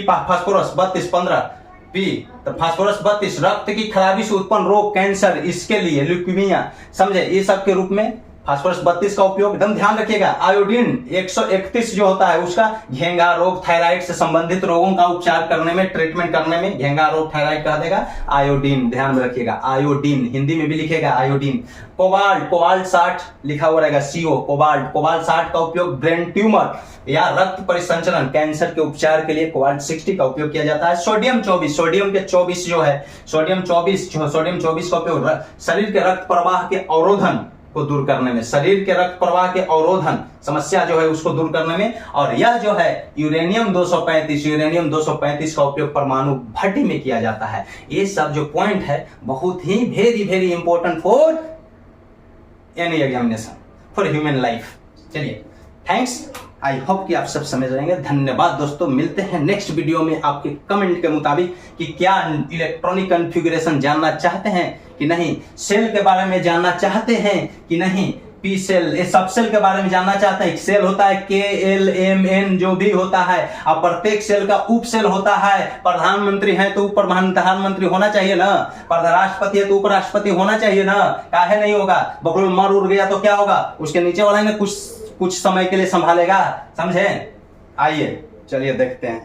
फास्फोरस 32, 15 पी, तो फास्फोरस 32 रक्त की खराबी से उत्पन्न रोग, कैंसर, इसके लिए ल्यूकीमिया, समझे, ये सब के रूप में फास्फोरस 32 का उपयोग। एकदम ध्यान रखिएगा। आयोडीन 131 जो होता है उसका घेंगा रोग, थायराइड से संबंधित रोगों का उपचार करने में, ट्रीटमेंट करने में घेंगा रोग, थायराइड कहा देगा आयोडीन, ध्यान में रखिएगा। आयोडीन हिंदी में भी लिखेगा आयोडीन। कोबाल्ट 60 लिखा हुआ रहेगा, CO कोबाल्ट 60 का उपयोग ब्रेन ट्यूमर या रक्त परिसंचरण, कैंसर के उपचार के लिए कोबाल्ट 60 का उपयोग किया जाता है। सोडियम 24, सोडियम के 24 जो है, सोडियम 24 का उपयोग शरीर के रक्त प्रवाह के अवरोधन को दूर करने में, शरीर के रक्त प्रवाह के अवरोधन समस्या जो है उसको दूर करने में। और यह जो है यूरेनियम 235 का उपयोग परमाणु भट्टी में किया जाता है। ये सब जो पॉइंट है बहुत ही very important for any examination, for human life. चलिए थैंक्स, आई होप कि आप सब समझ जाएंगे। धन्यवाद दोस्तों, मिलते हैं नेक्स्ट वीडियो में। आपके कमेंट के मुताबिक कि क्या इलेक्ट्रॉनिक कॉन्फ़िगरेशन जानना चाहते हैं कि नहीं, सेल के बारे में जानना चाहते हैं कि नहीं, पी सेल, सब सेल के बारे में जानना चाहते हैं। सेल होता है KLMN जो भी होता है, अब प्रत्येक सेल का उप सेल होता है। प्रधानमंत्री है तो ऊपर प्रधानमंत्री होना चाहिए ना, राष्ट्रपति है तो उपराष्ट्रपति होना चाहिए ना, काहे नहीं होगा। बगल मर उड़ गया तो क्या होगा, उसके नीचे वाला ने कुछ समय के लिए संभालेगा, समझे। आइए चलिए देखते हैं।